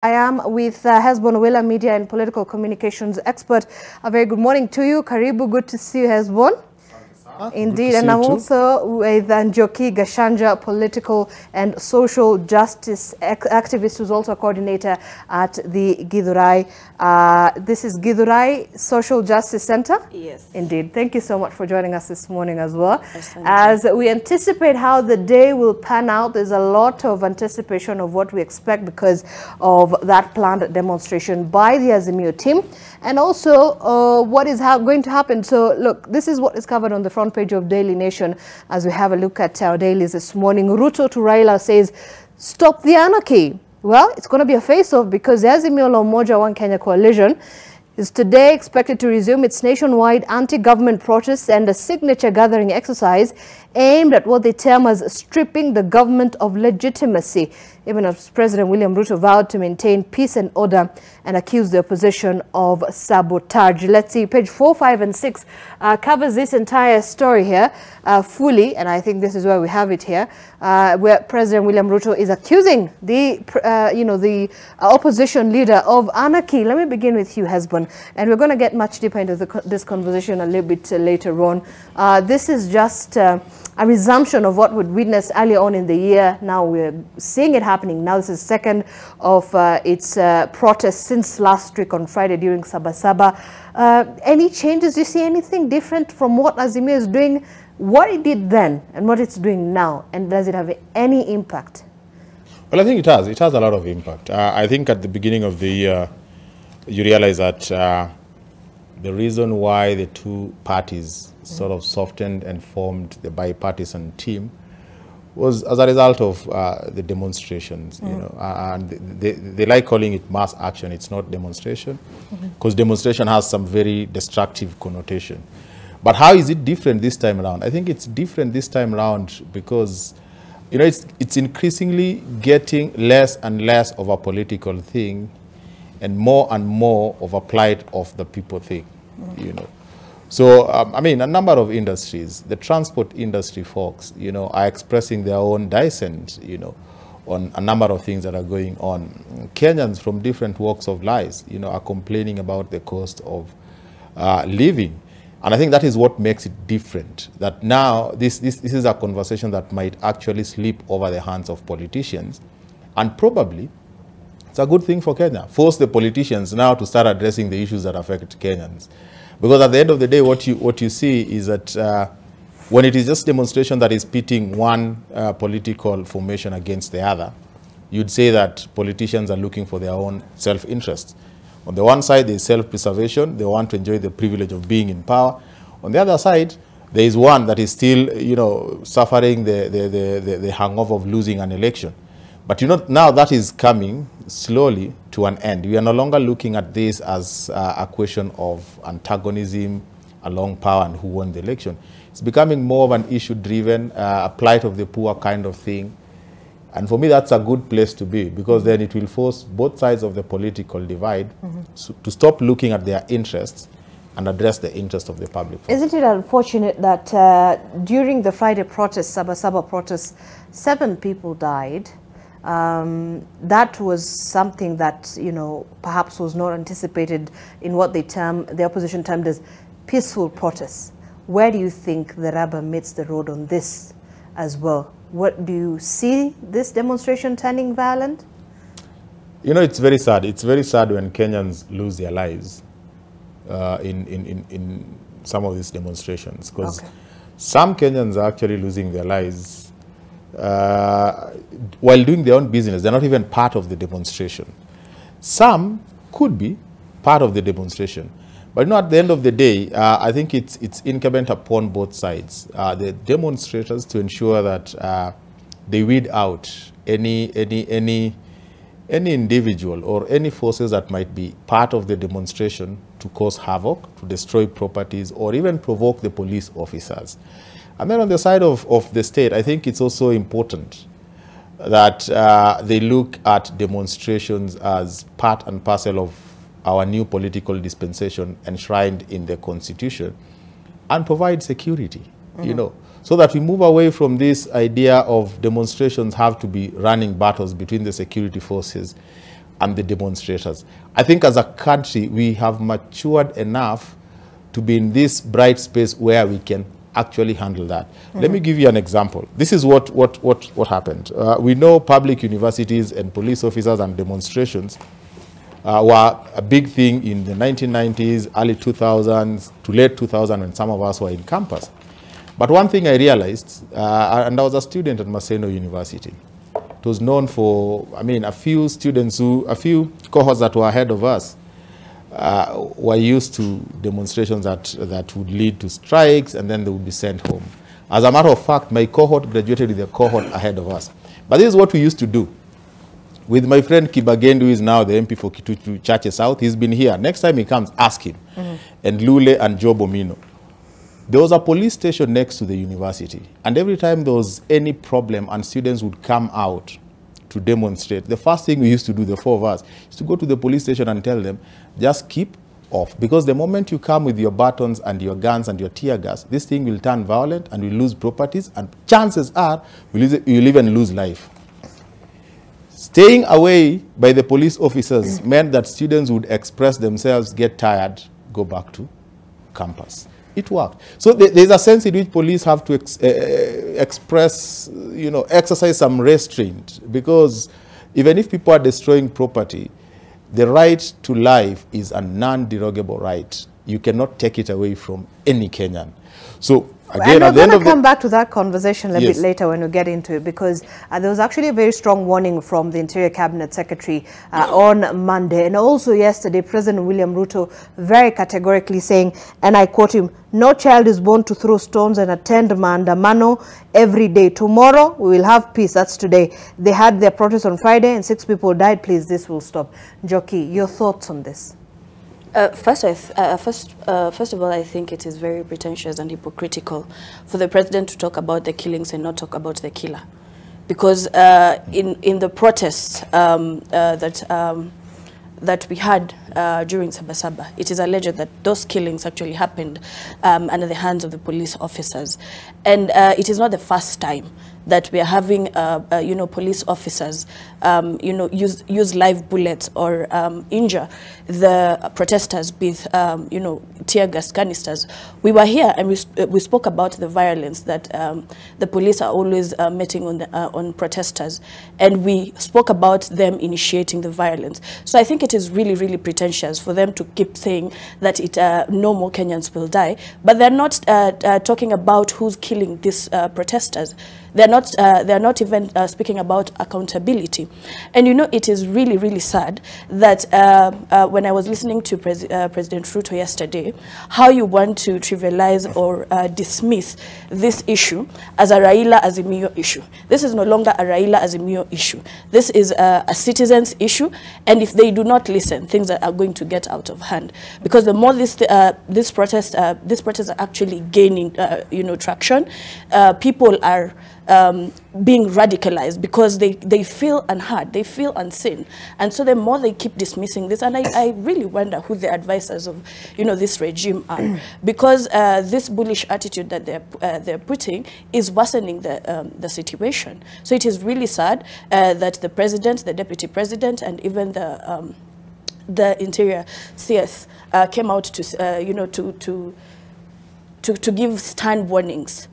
I am with Hesbon Willa, media and political communications expert. A very good morning to you. Karibu, good to see you, Hesbon. Indeed, and I'm also with Njoki Gashanja, political and social justice activist, who's also a coordinator at the Githurai. This is Githurai Social Justice Center? Yes. Indeed. Thank you so much for joining us this morning as well. As we anticipate how the day will pan out, there's a lot of anticipation of what we expect because of that planned demonstration by the Azimio team, and also what is going to happen. So look, this is what is covered on the front page of Daily Nation as we have a look at our dailies this morning. Ruto to Raila says, stop the anarchy. Well, it's going to be a face-off because the Azimio La Umoja One Kenya coalition is today expected to resume its nationwide anti-government protests and a signature gathering exercise aimed at what they term as stripping the government of legitimacy, even as President William Ruto vowed to maintain peace and order and accused the opposition of sabotage. Let's see, page 4, 5 and 6 covers this entire story here fully, and I think this is where we have it here, where President William Ruto is accusing the opposition leader of anarchy. Let me begin with you, Hesbon, and we're going to get much deeper into this conversation a little bit later on. This is just a resumption of what we'd witnessed earlier on in the year. Now we're seeing it happening. Now this is second of its protests since last week on Friday during Sabasaba. Any changes? Do you see anything different from what Azimio is doing, what it did then and what it's doing now? And does it have any impact? Well, I think it has. It has a lot of impact. I think at the beginning of the year, you realize that the reason why the two parties sort of softened and formed the bipartisan team was as a result of the demonstrations, you know, and they like calling it mass action. It's not demonstration, because demonstration has some very destructive connotation. But how is it different this time around? I think it's different this time around because, you know, it's increasingly getting less and less of a political thing and more of a plight of the people thing, you know. So, I mean, a number of industries, the transport industry folks, you know, are expressing their own dissent, you know, on a number of things that are going on. Kenyans from different walks of life, you know, are complaining about the cost of living. And I think that is what makes it different, that now this is a conversation that might actually slip over the hands of politicians. And probably it's a good thing for Kenya. Force the politicians now to start addressing the issues that affect Kenyans. Because at the end of the day, what you see is that when it is just demonstration that is pitting one political formation against the other, you'd say that politicians are looking for their own self-interest. On the one side, there is self-preservation. They want to enjoy the privilege of being in power. On the other side, there is one that is still, you know, suffering the hangover of losing an election. But you know, now that is coming slowly to an end. We are no longer looking at this as a question of antagonism along power and who won the election. It's becoming more of an issue-driven, a plight of the poor kind of thing. And for me, that's a good place to be, because then it will force both sides of the political divide to stop looking at their interests and address the interest of the public. Isn't it unfortunate that during the Friday protests, Sabasaba protests, 7 people died? That was something that, you know, perhaps was not anticipated in what the opposition termed as peaceful protests. Where do you think the rubber meets the road on this as well? What do you see this demonstration turning violent? You know, it's very sad. It's very sad when Kenyans lose their lives in some of these demonstrations, because some Kenyans are actually losing their lives while doing their own business. They're not even part of the demonstration. Some could be part of the demonstration. But you know, at the end of the day, I think it's incumbent upon both sides, the demonstrators, to ensure that they weed out any individual or any forces that might be part of the demonstration to cause havoc, to destroy properties, or even provoke the police officers. And then on the side of the state, I think it's also important that they look at demonstrations as part and parcel of our new political dispensation enshrined in the Constitution, and provide security, you know, so that we move away from this idea of demonstrations have to be running battles between the security forces and the demonstrators. I think as a country, we have matured enough to be in this bright space where we can actually handle that. Let me give you an example. This is what happened. We know public universities and police officers and demonstrations were a big thing in the 1990s, early 2000s to late 2000s when some of us were in campus. But one thing I realized, and I was a student at Maseno University, it was known for, I mean, a few cohorts that were ahead of us were used to demonstrations that would lead to strikes, and then they would be sent home. As a matter of fact, my cohort graduated with a cohort ahead of us. But this is what we used to do. With my friend Kibagendu, who is now the MP for Kitutu Chache South, he's been here. Next time he comes, ask him. And Lule and Joe Bomino. There was a police station next to the university. And every time there was any problem and students would come out to demonstrate, the first thing we used to do, the four of us, is to go to the police station and tell them, just keep off. Because the moment you come with your batons and your guns and your tear gas, this thing will turn violent and we'll lose properties, and chances are you'll even lose life. Staying away by the police officers meant that students would express themselves, get tired, go back to campus. It worked. So there's a sense in which police have to express, exercise some restraint, because even if people are destroying property, the right to life is a non-derogable right. You cannot take it away from any Kenyan. So again, and we're going to come back to that conversation a little bit later when we get into it, because there was actually a very strong warning from the Interior Cabinet Secretary on Monday, and also yesterday, President William Ruto very categorically saying, and I quote him, "No child is born to throw stones and attend maandamano every day. Tomorrow we will have peace." That's today. They had their protest on Friday and 6 people died. Please, this will stop. Njoki, your thoughts on this? First of all, I think it is very pretentious and hypocritical for the president to talk about the killings and not talk about the killer, because in the protests that we had during Sabasaba, it is alleged that those killings actually happened under the hands of the police officers, and it is not the first time that we are having, police officers, use live bullets or injure the protesters with, tear gas canisters. We were here and we spoke about the violence that the police are always meting on protesters, and we spoke about them initiating the violence. So I think it is really, really pretentious for them to keep saying that no more Kenyans will die, but they're not talking about who's killing these protesters. They're not even speaking about accountability. And it is really, really sad that when I was listening to President Ruto yesterday, how you want to trivialize or dismiss this issue as a Raila Azimio issue. This is no longer a Raila Azimio issue. This is a citizens issue, and if they do not listen, things are going to get out of hand. Because the more this protest are actually gaining traction, people are being radicalized because they feel unheard, they feel unseen, and so the more they keep dismissing this, and I really wonder who the advisors of this regime are, because this bullish attitude that they're putting is worsening the situation. So it is really sad that the president, the deputy president, and even the interior CS came out to give stern warnings.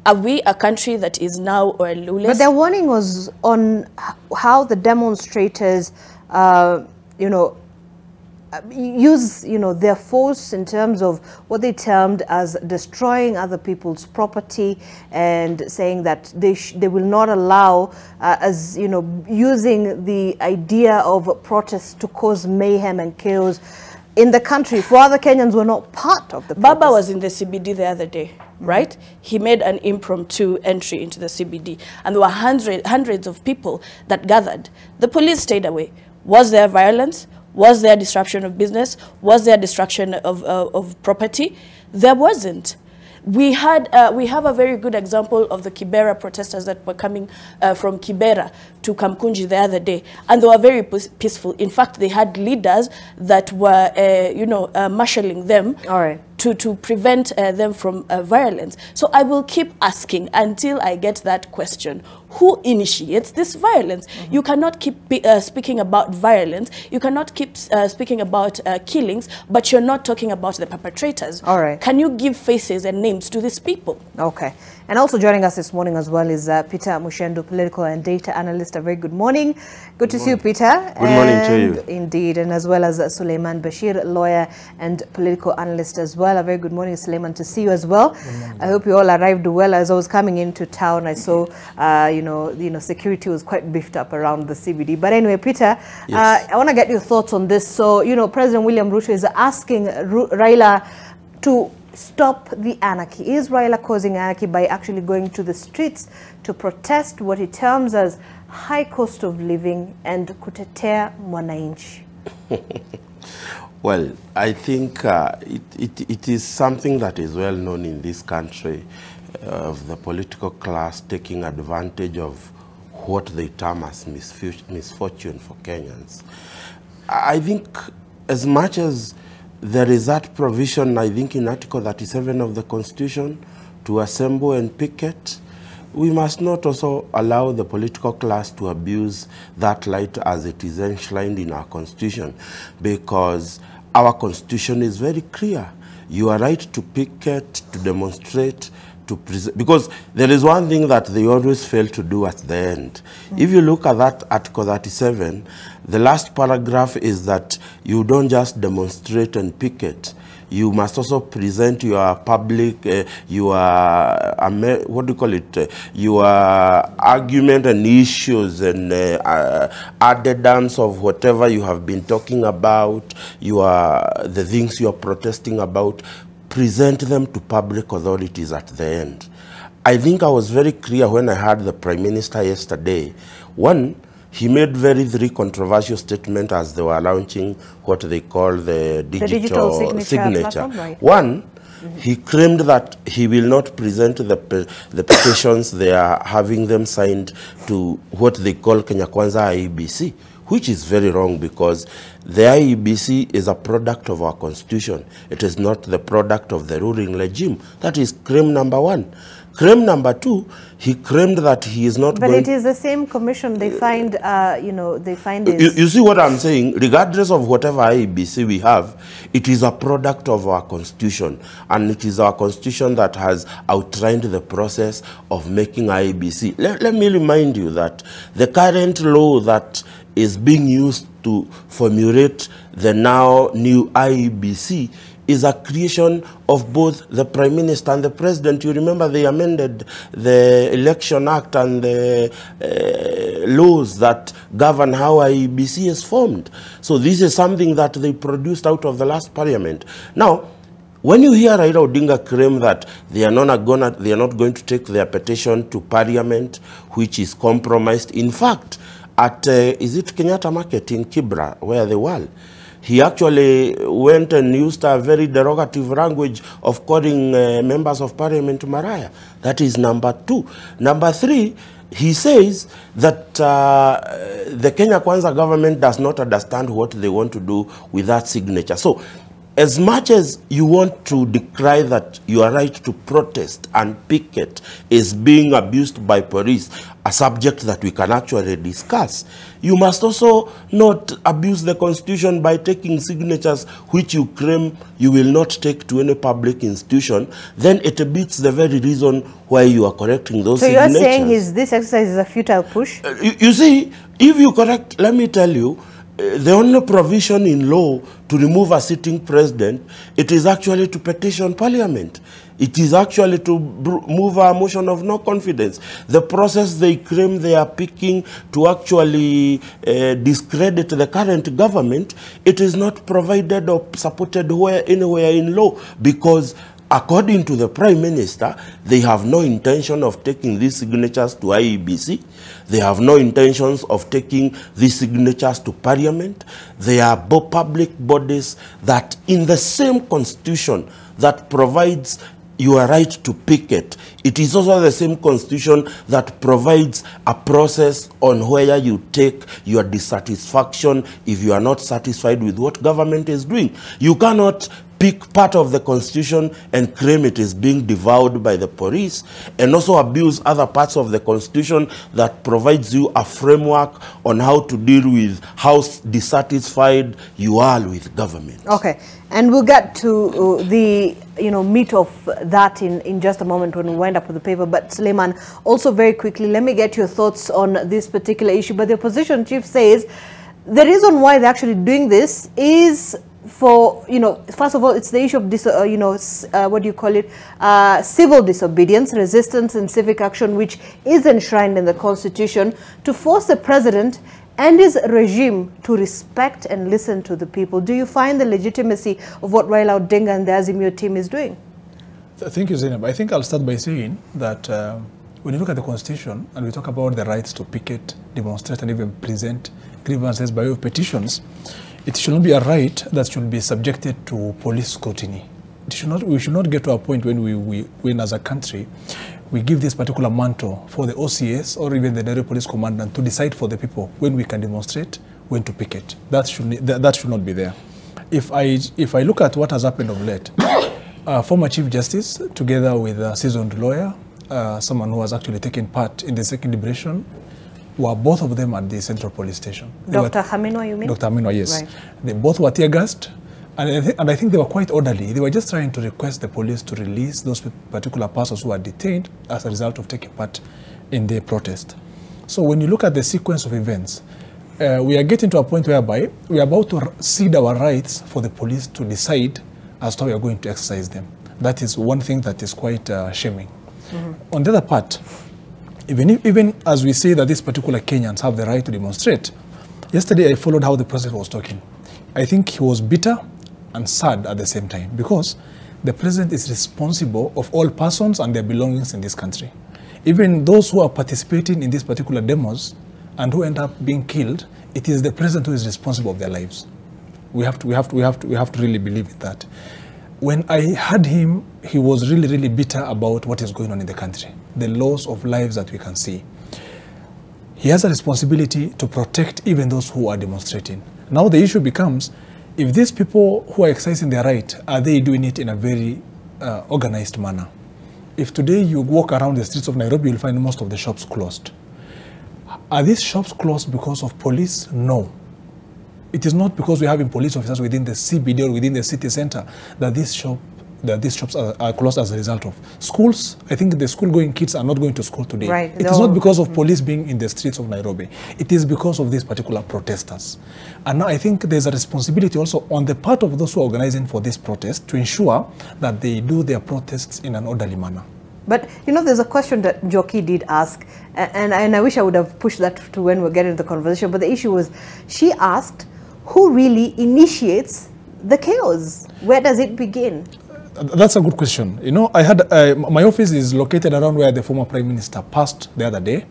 Are we a country that is now lawless? But their warning was on how the demonstrators, use, their force in terms of what they termed as destroying other people's property, and saying that they will not allow, using the idea of protests to cause mayhem and chaos in the country for other Kenyans who were not part of the protest. Baba was in the CBD the other day, right? He made an impromptu entry into the CBD, and there were hundreds of people that gathered. The police stayed away. Was there violence? Was there disruption of business? Was there destruction of property? There wasn't. We have a very good example of the Kibera protesters that were coming from Kibera to Kamkunji the other day, and they were very peaceful. In fact, they had leaders that were, marshalling them to prevent them from violence. So I will keep asking until I get that question. who initiates this violence. You cannot keep speaking about violence. You cannot keep speaking about killings, but you're not talking about the perpetrators. All right. Can you give faces and names to these people? Okay. And also joining us this morning as well is Peter Mushendo, political and data analyst. A very good morning. Good to see you, Peter. Good morning to you. Indeed. And as well as Suleiman Bashir, lawyer and political analyst as well. A very good morning, Suleiman, to see you as well. I hope you all arrived well. As I was coming into town, I saw, security was quite beefed up around the CBD. But anyway, Peter, yes. I want to get your thoughts on this. So, President William Ruto is asking Raila to stop the anarchy. Is Raila causing anarchy by actually going to the streets to protest what he terms as high cost of living and kutetea mwananchi? Well, I think it is something that is well known in this country of the political class taking advantage of what they term as misfortune for Kenyans. I think as much as there is that provision, I think, in Article 37 of the Constitution to assemble and picket, we must not also allow the political class to abuse that right as it is enshrined in our Constitution, because our Constitution is very clear. You are right to picket, to demonstrate, to present, because there is one thing that they always fail to do at the end. If you look at that Article 37, the last paragraph is that you don't just demonstrate and picket. You must also present your public, your argument and issues and addendums of whatever you have been talking about, the things you are protesting about. Present them to public authorities at the end. I think I was very clear when I heard the Prime Minister yesterday. One, he made three controversial statements as they were launching what they call the digital signature. Platform, right? One, he claimed that he will not present the petitions they are having them signed to what they call Kenya Kwanza IEBC, which is very wrong, because the IEBC is a product of our Constitution. It is not the product of the ruling regime. That is claim number one. Claim number two, he claimed that he is not But it is the same commission they find, they find is... You see what I'm saying? Regardless of whatever IEBC we have, it is a product of our Constitution. And it is our Constitution that has outlined the process of making IEBC. Let me remind you that the current law that is being used to formulate the now new IEBC is a creation of both the Prime Minister and the President. You remember they amended the Election Act and the laws that govern how IEBC is formed. So this is something that they produced out of the last Parliament. Now, when you hear Raila Odinga claim that they are not going to take their petition to Parliament, which is compromised, in fact, at is it Kenyatta Market in Kibra, where they were, he actually went and used a very derogative language of calling members of Parliament Mariah. That is number two. Number three, he says that the Kenya Kwanza government does not understand what they want to do with that signature. So, as much as you want to decry that your right to protest and picket is being abused by police, a subject that we can actually discuss, you must also not abuse the Constitution by taking signatures which you claim you will not take to any public institution. Then it beats the very reason why you are correcting those signatures. So you're saying this exercise is a futile push? You see, if you correct, let me tell you, the only provision in law to remove a sitting president, it is actually to petition Parliament. It is actually to move a motion of no confidence. The process they claim they are picking to actually discredit the current government, it is not provided or supported anywhere in law, because according to the Prime Minister, they have no intention of taking these signatures to IEBC. They have no intentions of taking these signatures to Parliament. They are both public bodies that in the same Constitution that provides your right to picket, it is also the same Constitution that provides a process on where you take your dissatisfaction if you are not satisfied with what government is doing. You cannot pick part of the Constitution and claim it is being devoured by the police, and also abuse other parts of the Constitution that provides you a framework on how to deal with how dissatisfied you are with government. Okay, and we'll get to the meat of that in just a moment when we wind up with the paper. But Suleiman, also very quickly, let me get your thoughts on this particular issue. But the opposition chief says the reason why they're actually doing this is for, first of all, it's the issue of, civil disobedience, resistance and civic action, which is enshrined in the Constitution, to force the president and his regime to respect and listen to the people. Do you find the legitimacy of what Raila Odinga and the Azimio team is doing? Thank you, Zainab. I think I'll start by saying that when you look at the Constitution and we talk about the rights to picket, demonstrate, and even present grievances by way of petitions, it should not be a right that should be subjected to police scrutiny. We should not get to a point when as a country, we give this particular mantle for the OCS or even the Nairobi Police Commandant to decide for the people when we can demonstrate, when to picket. That should not be there. If I look at what has happened of late, former Chief Justice, together with a seasoned lawyer, someone who has actually taken part in the second liberation, were both of them at the Central Police Station. Dr. Haminwa, you mean? Dr. Haminwa, yes. Right. They both were tear-gassed, and I think they were quite orderly. They were just trying to request the police to release those particular persons who were detained as a result of taking part in the protest. So when you look at the sequence of events, we are getting to a point whereby we are about to cede our rights for the police to decide as to how we are going to exercise them. That is one thing that is quite shaming. Mm-hmm. On the other part, even as we say that these particular Kenyans have the right to demonstrate, yesterday I followed how the president was talking. I think he was bitter and sad at the same time, because the president is responsible of all persons and their belongings in this country. Even those who are participating in these particular demos and who end up being killed, it is the president who is responsible of their lives. We have to really believe in that. When I heard him, he was really, really bitter about what is going on in the country, the loss of lives that we can see. He has a responsibility to protect even those who are demonstrating. Now the issue becomes, if these people who are exercising their right, are they doing it in a very organized manner? If today you walk around the streets of Nairobi, you'll find most of the shops closed. Are these shops closed because of police? No. It is not because we're having police officers within the CBD or within the city center that these shops are closed as a result of. Schools, I think the school-going kids are not going to school today. Right. It is not because of police being in the streets of Nairobi. It is because of these particular protesters. And now I think there's a responsibility also on the part of those who are organizing for this protest to ensure that they do their protests in an orderly manner. But, there's a question that Joki did ask, and I wish I would have pushed that to when we're getting to the conversation, but the issue was, she asked, who really initiates the chaos? Where does it begin? That's a good question. I had my office is located around where the former Prime Minister passed the other day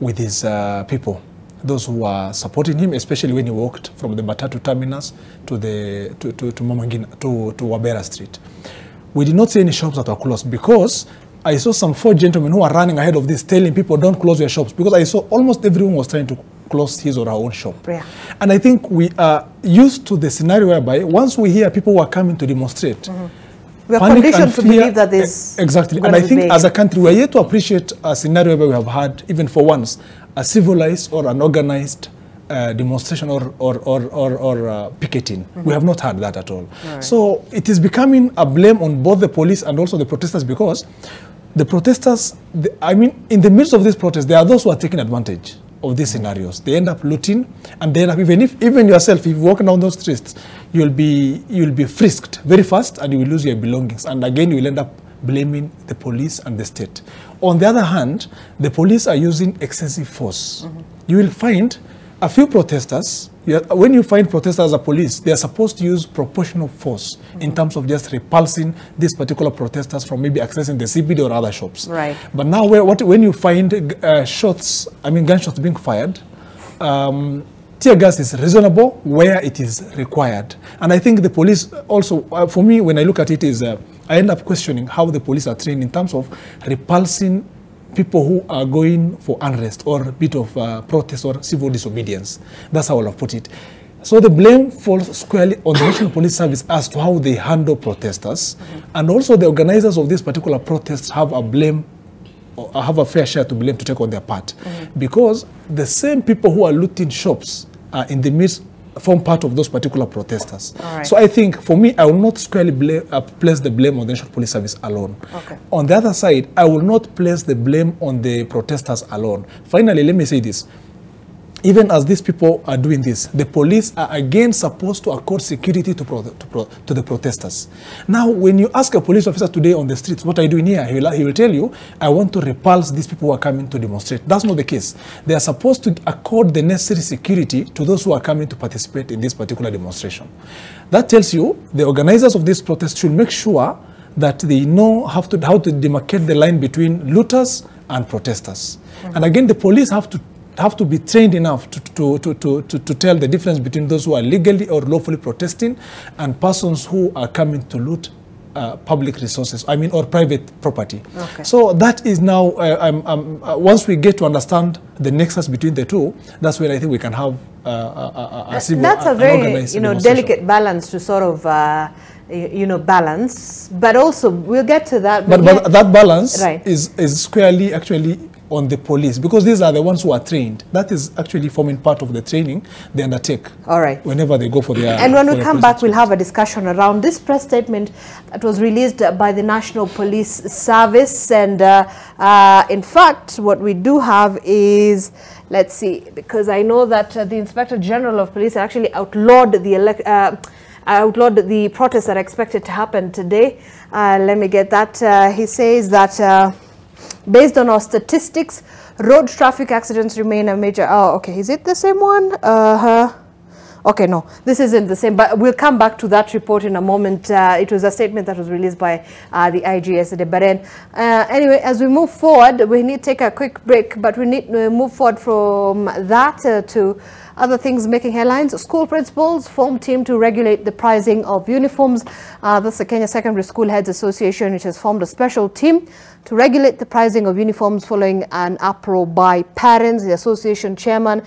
with his people, those who are supporting him, especially when he walked from the Matatu terminus to Mamangina to Wabera Street. We did not see any shops that were closed because I saw some 4 gentlemen who are running ahead of this telling people don't close your shops, because I saw almost everyone was trying to close his or her own shop. Yeah. And I think we are used to the scenario whereby once we hear people who are coming to demonstrate, we are conditioned to believe that this exactly. And I think as a country, we are yet to appreciate a scenario where we have had, even for once, a civilized or an organized demonstration or picketing. We have not had that at all. Right. So it is becoming a blame on both the police and also the protesters, because the protesters, in the midst of this protest, there are those who are taking advantage of these scenarios. They end up looting, and they end up, even yourself, if you walk down those streets, you'll be frisked very fast and you will lose your belongings. And again, you will end up blaming the police and the state. On the other hand, the police are using excessive force. You will find a few protesters, when you find protesters as a police, they are supposed to use proportional force in terms of just repulsing these particular protesters from maybe accessing the CBD or other shops. Right. But now when you find gunshots being fired, tear gas is reasonable where it is required. And I think the police also, for me, when I look at it, I end up questioning how the police are trained in terms of repulsing people who are going for unrest or a bit of protest or civil disobedience. That's how I'll put it. So the blame falls squarely on the National Police Service as to how they handle protesters. And also the organizers of this particular protests have a blame, or have a fair share to blame to take on their part. Because the same people who are looting shops are in the midst, form part of those particular protesters. So I think, for me, I will not squarely place the blame on the National Police Service alone. On the other side, I will not place the blame on the protesters alone. Finally, let me say this. Even as these people are doing this, the police are again supposed to accord security to the protesters. Now, when you ask a police officer today on the streets, what are you doing here? He will tell you, I want to repulse these people who are coming to demonstrate. That's not the case. They are supposed to accord the necessary security to those who are coming to participate in this particular demonstration. That tells you the organizers of this protest should make sure that they know how to demarcate the line between looters and protesters. And again, the police have to be trained enough to tell the difference between those who are legally or lawfully protesting and persons who are coming to loot public resources, or private property. So that is now, once we get to understand the nexus between the two, that's when I think we can have a civil, that's a very delicate balance to sort of balance, but also we'll get to that. But that balance is squarely actually on the police, because these are the ones who are trained. That is actually forming part of the training they undertake. Whenever they go for their. And when we come back, we'll have a discussion around this press statement that was released by the National Police Service. And in fact, what we do have is, let's see, because I know that the Inspector General of Police actually outlawed the protests that are expected to happen today. Let me get that. He says that based on our statistics, road traffic accidents remain a major... Oh, okay. Is it the same one? Okay, no. This isn't the same, but we'll come back to that report in a moment. It was a statement that was released by the IG yesterday. But then, anyway, as we move forward, we need to take a quick break, but we need to move forward from that to other things making headlines. School principals form team to regulate the pricing of uniforms. That's the Kenya Secondary School Heads Association, which has formed a special team to regulate the pricing of uniforms following an uproar by parents. The association chairman,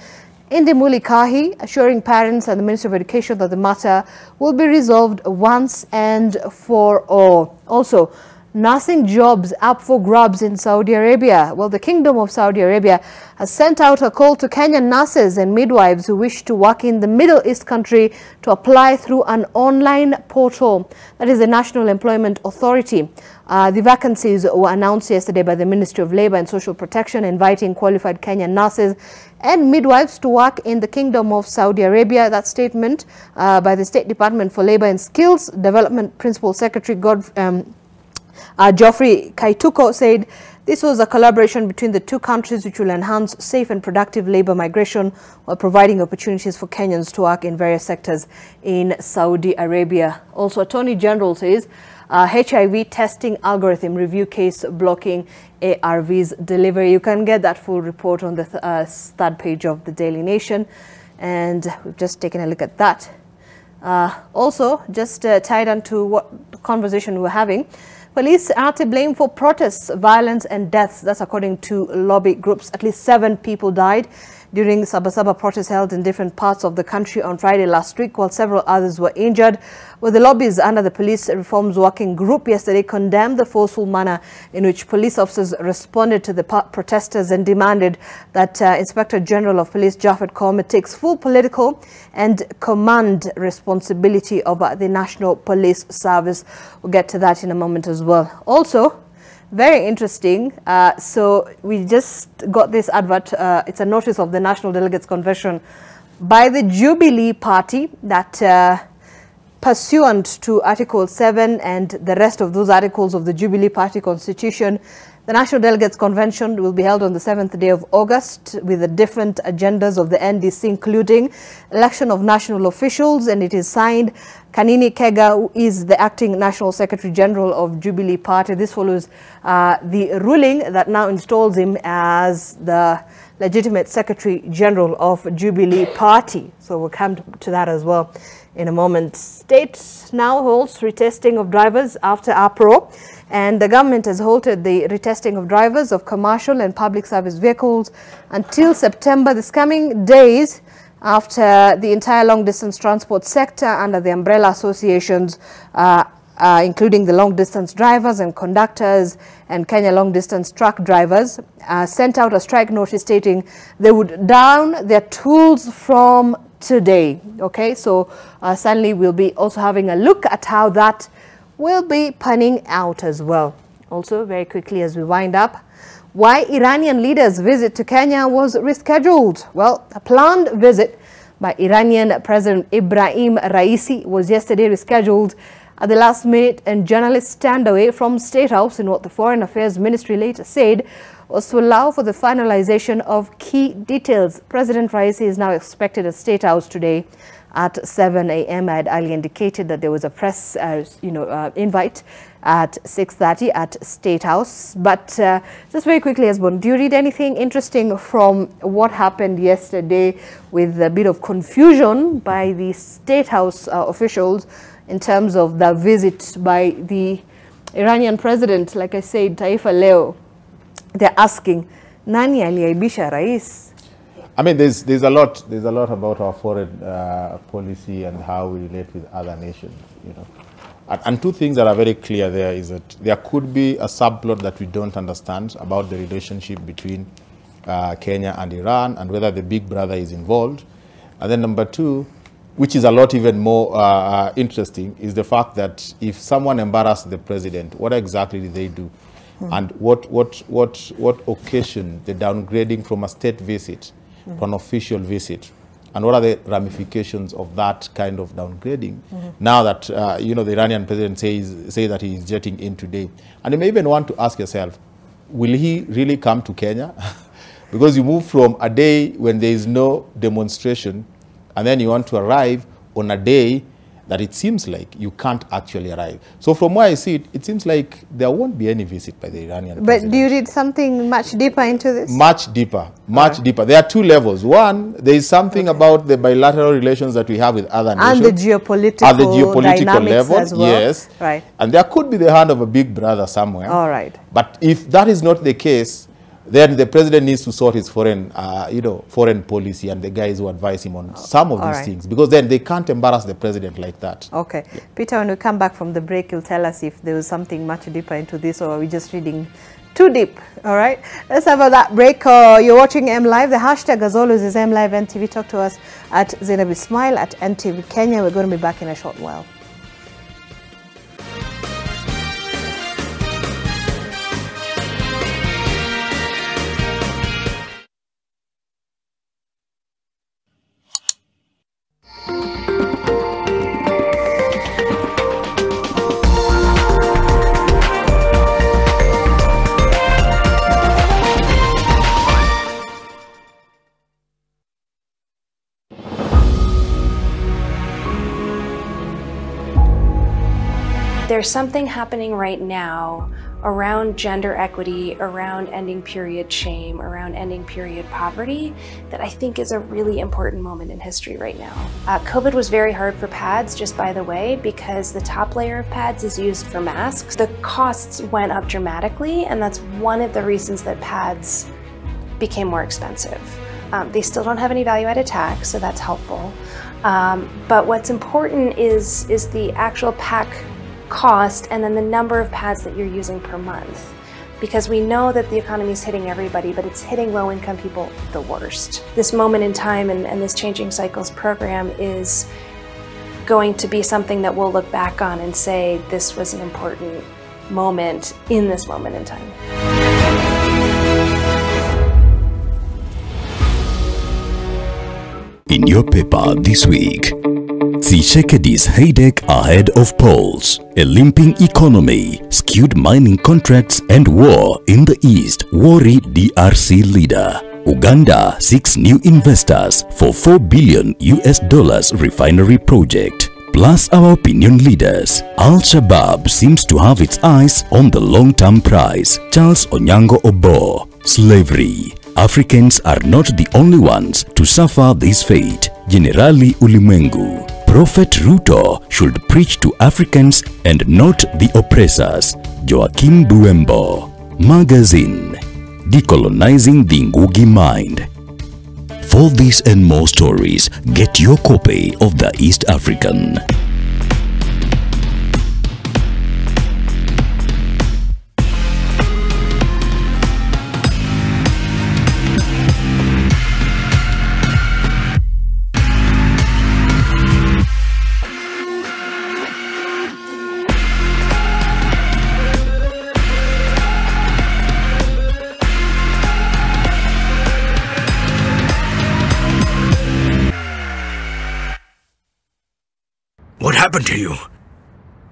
Indimuli Kahi, assuring parents and the Ministry of Education that the matter will be resolved once and for all. Also, nursing jobs up for grabs in Saudi Arabia. Well, the Kingdom of Saudi Arabia has sent out a call to Kenyan nurses and midwives who wish to work in the Middle East country to apply through an online portal. That is the National Employment Authority. The vacancies were announced yesterday by the Ministry of Labour and Social Protection, inviting qualified Kenyan nurses and midwives to work in the Kingdom of Saudi Arabia. That statement by the State Department for Labour and Skills Development Principal Secretary Geoffrey Kaituko said this was a collaboration between the two countries which will enhance safe and productive labour migration while providing opportunities for Kenyans to work in various sectors in Saudi Arabia. Also, Attorney General says HIV testing algorithm review case blocking ARVs delivery. You can get that full report on the third page of the Daily Nation, and we've just taken a look at that. Also, just tied onto what the conversation we're having, police are to blame for protests, violence and deaths. That's according to lobby groups. At least 7 people died during Sabasaba protests held in different parts of the country on Friday last week, while several others were injured. Well, the lobbies under the Police Reforms Working Group yesterday condemned the forceful manner in which police officers responded to the protesters and demanded that Inspector General of Police Japhet Koome takes full political and command responsibility of the National Police Service. We'll get to that in a moment as well. Also, very interesting. So we just got this advert. It's a notice of the National Delegates Convention by the Jubilee Party that pursuant to Article 7 and the rest of those articles of the Jubilee Party Constitution, the National Delegates Convention will be held on the 7th day of August with the different agendas of the NDC, including election of national officials, and it is signed Kanini Kega, who is the acting National Secretary General of Jubilee Party. This follows the ruling that now installs him as the legitimate Secretary General of Jubilee Party. So we'll come to that as well in a moment. State now holds retesting of drivers after uproar, and the government has halted the retesting of drivers of commercial and public service vehicles until September. This coming days, after the entire long-distance transport sector under the umbrella associations, including the long-distance drivers and conductors and Kenya long-distance truck drivers, sent out a strike notice stating they would down their tools from today. Okay, so suddenly we'll be also having a look at how that will be panning out as well. Also, very quickly as we wind up, why Iranian leaders' visit to Kenya was rescheduled. Well, a planned visit by Iranian President Ibrahim Raisi was yesterday rescheduled at the last minute, and journalists stand away from State House in what the Foreign Affairs Ministry later said was to allow for the finalization of key details. President Raisi is now expected at State House today at 7 a.m. I had earlier indicated that there was a press invite at 6:30 at State House. But just very quickly, Esbon, do you read anything interesting from what happened yesterday with a bit of confusion by the State House officials in terms of the visit by the Iranian president? Like I said, Taifa Leo, they're asking, nani aliaibisha rais? I mean, there's a lot about our foreign policy and how we relate with other nations, you know. And two things that are very clear there is that there could be a subplot that we don't understand about the relationship between Kenya and Iran and whether the big brother is involved. And then number two, which is a lot even more interesting, is the fact that if someone embarrassed the president, what exactly did they do? And what occasioned the downgrading from a state visit to an official visit? And what are the ramifications of that kind of downgrading now that, the Iranian president say that he is jetting in today? And you may even want to ask yourself, will he really come to Kenya? Because you move from a day when there is no demonstration, and then you want to arrive on a day that it seems like you can't actually arrive. So from where I see it, it seems like there won't be any visit by the Iranian president. But do you read something much deeper into this? Much deeper, much deeper. There are two levels. One, there is something about the bilateral relations that we have with other nations. And the geopolitical dynamics level, as well. yes. Right. And there could be the hand of a big brother somewhere. All right. But if that is not the case, then the president needs to sort his foreign policy and the guys who advise him on some of these things, because then they can't embarrass the president like that. Okay. Yeah. Peter, when we come back from the break, you'll tell us if there was something much deeper into this, or are we just reading too deep? All right. Let's have that break. You're watching M Live. The hashtag, as always, is M Live NTV. Talk to us at Zainab Ismail at NTV Kenya. We're going to be back in a short while. There's something happening right now around gender equity, around ending period shame, around ending period poverty, that I think is a really important moment in history right now. COVID was very hard for pads, just by the way, because the top layer of pads is used for masks. The costs went up dramatically, and that's one of the reasons that pads became more expensive. They still don't have any value-added tax, so that's helpful. But what's important is the actual pack cost and then the number of pads that you're using per month. Because we know that the economy is hitting everybody, but it's hitting low-income people the worst. This moment in time and this Changing Cycles program is going to be something that we'll look back on and say, this was an important moment in this moment in time. In your paper this week, Tshisekedi's headache ahead of polls, a limping economy, skewed mining contracts and war in the east worry DRC leader. Uganda seeks new investors for $4 billion refinery project. Plus our opinion leaders. Al-Shabaab seems to have its eyes on the long-term prize. Charles Onyango Obo. Slavery. Africans are not the only ones to suffer this fate. Generali Ulimwengu. Prophet Ruto should preach to Africans and not the oppressors. Joaquim Buembo. Magazine. Decolonizing the Ngugi mind. For these and more stories, get your copy of The East African. What happened to you?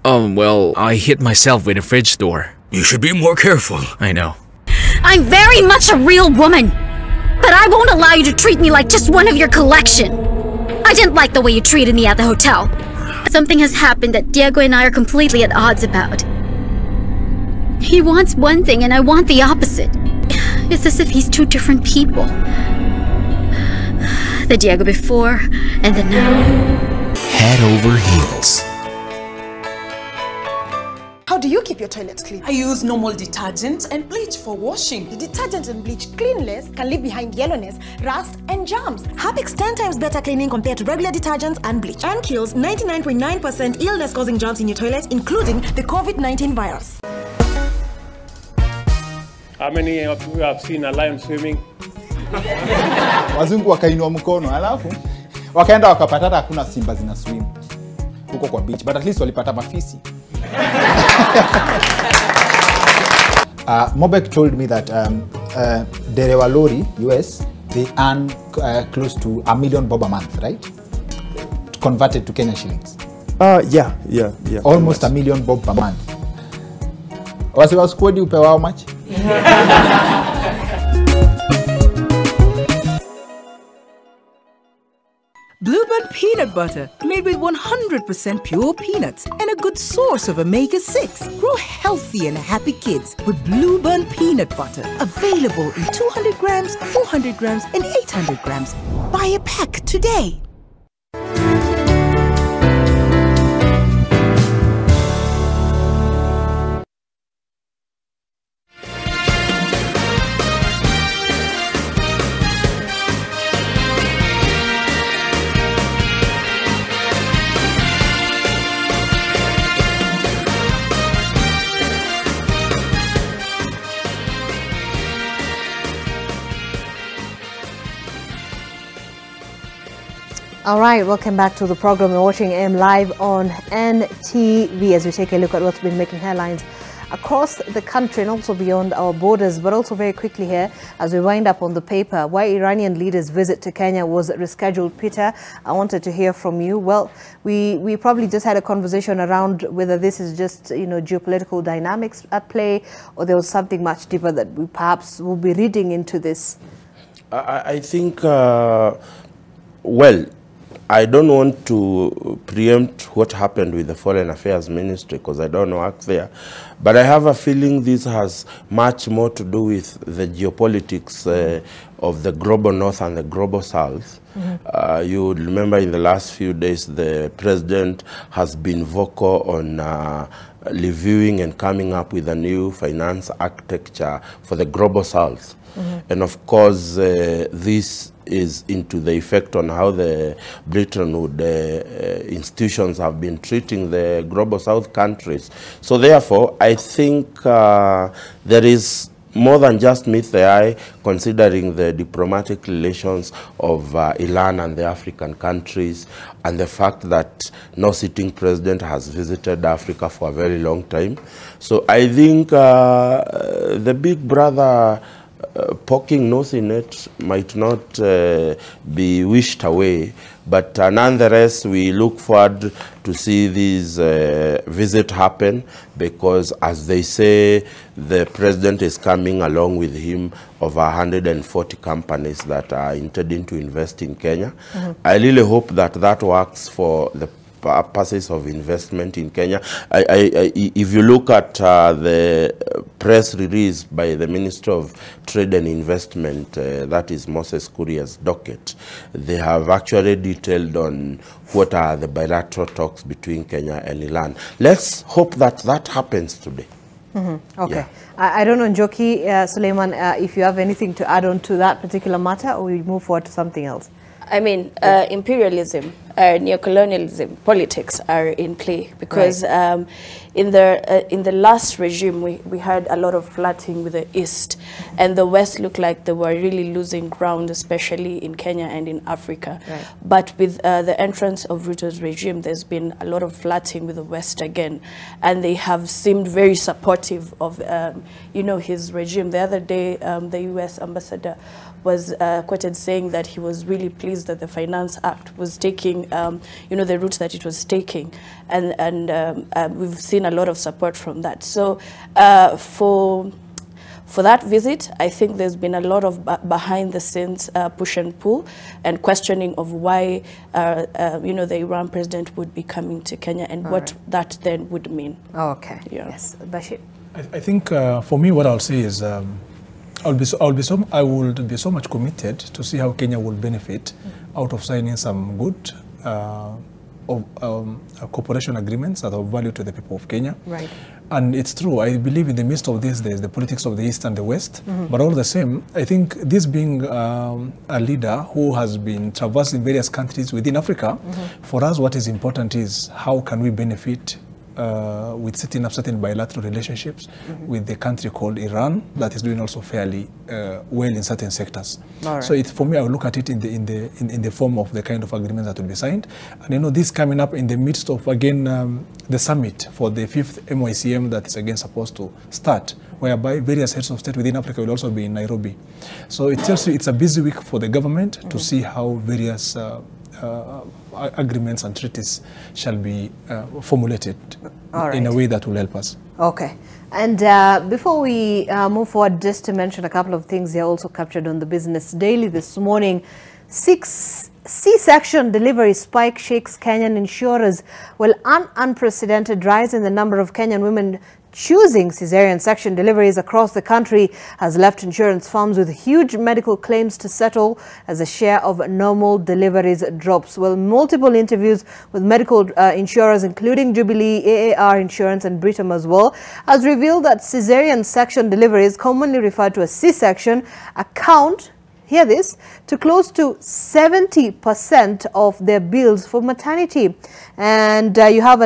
Well, I hit myself with a fridge door. You should be more careful. I know. I'm very much a real woman, but I won't allow you to treat me like just one of your collection. I didn't like the way you treated me at the hotel. Something has happened that Diego and I are completely at odds about. He wants one thing and I want the opposite. It's as if he's two different people. The Diego before and the now. Head over heels. How do you keep your toilets clean? I use normal detergent and bleach for washing. The detergent and bleach cleanless can leave behind yellowness, rust, and germs. Harpic's 10 times better cleaning compared to regular detergents and bleach, and kills 99.9% illness-causing germs in your toilet, including the COVID-19 virus. How many of you have seen a lion swimming? Wazungu wakainua mkono, alafu wakaenda wakapata hakuna simba zina swim huko kwa beach, but at least walipata mafisi. Mobek told me that Derewa Lori, US, they earn close to $1 million bob a month, right? Converted to Kenyan shillings. Yeah. Almost $1 million bob per month. Wasi wa squad upewa how much? Blueband peanut butter, made with 100% pure peanuts and a good source of omega-6. Grow healthy and happy kids with Blueband peanut butter. Available in 200 grams, 400 grams, and 800 grams. Buy a pack today. All right, welcome back to the program. We're watching AM live on NTV as we take a look at what's been making headlines across the country and also beyond our borders. But also very quickly here, as we wind up on the paper, why Iranian leaders' visit to Kenya was rescheduled. Peter, I wanted to hear from you. Well, we probably just had a conversation around whether this is just, geopolitical dynamics at play, or there was something much deeper that we perhaps will be reading into this. I think, I don't want to preempt what happened with the Foreign Affairs Ministry because I don't work there. But I have a feeling this has much more to do with the geopolitics of the global north and the global south. Mm-hmm. You would remember in the last few days, the president has been vocal on reviewing and coming up with a new finance architecture for the global south. Mm-hmm. And of course, this is into the effect on how the Bretton Woods institutions have been treating the global south countries. So therefore, I think there is more than just meet the eye, considering the diplomatic relations of Iran and the African countries, and the fact that no sitting president has visited Africa for a very long time. So I think the big brother poking nose in it might not be wished away, but nonetheless we look forward to see this visit happen, because as they say, the president is coming along with him of 140 companies that are intending to invest in Kenya. Mm-hmm. I really hope that that works for the purposes of investment in Kenya. If you look at the press release by the Minister of Trade and Investment, that is Moses Kuria's docket, they have actually detailed on what are the bilateral talks between Kenya and Iran. Let's hope that that happens today. Okay. Yeah. I don't know, Njoki, Suleiman, if you have anything to add on to that particular matter, or we move forward to something else. I mean, imperialism, neocolonialism, politics are in play because in the last regime we had a lot of flirting with the East, and the West looked like they were really losing ground, especially in Kenya and in Africa. Right. But with the entrance of Ruto's regime, there's been a lot of flirting with the West again, and they have seemed very supportive of you know, his regime. The other day, the U.S. ambassador was quoted saying that he was really pleased that the Finance Act was taking, you know, the route that it was taking, and we've seen a lot of support from that. So for that visit, I think there's been a lot of behind the scenes push and pull and questioning of why, you know, the Iran president would be coming to Kenya and what that then would mean. Oh, okay. Yeah. Yes, Bashir. I think for me, what I'll say is I would be so much committed to see how Kenya will benefit out of signing some good cooperation agreements that are of value to the people of Kenya. Right. And it's true, I believe in the midst of this, there's the politics of the East and the West. But all the same, I think this being a leader who has been traversing various countries within Africa, for us what is important is how can we benefit with setting up certain bilateral relationships with the country called Iran that is doing also fairly well in certain sectors. So for me, I will look at it in the form of the kind of agreements that will be signed. And you know, this coming up in the midst of, again, the summit for the 5th MYCM that is again supposed to start, whereby various heads of state within Africa will also be in Nairobi. So it tells you it's a busy week for the government to see how various agreements and treaties shall be formulated in a way that will help us. Okay. And before we move forward, just to mention a couple of things here also captured on the Business Daily this morning. 6 C-section delivery spike shakes Kenyan insurers, while an unprecedented rise in the number of Kenyan women choosing cesarean section deliveries across the country has left insurance firms with huge medical claims to settle as the share of normal deliveries drops. Well, multiple interviews with medical insurers, including Jubilee, AAR Insurance and Britam as well, has revealed that cesarean section deliveries, commonly referred to as C-section, account, hear this, to close to 70% of their bills for maternity. And you have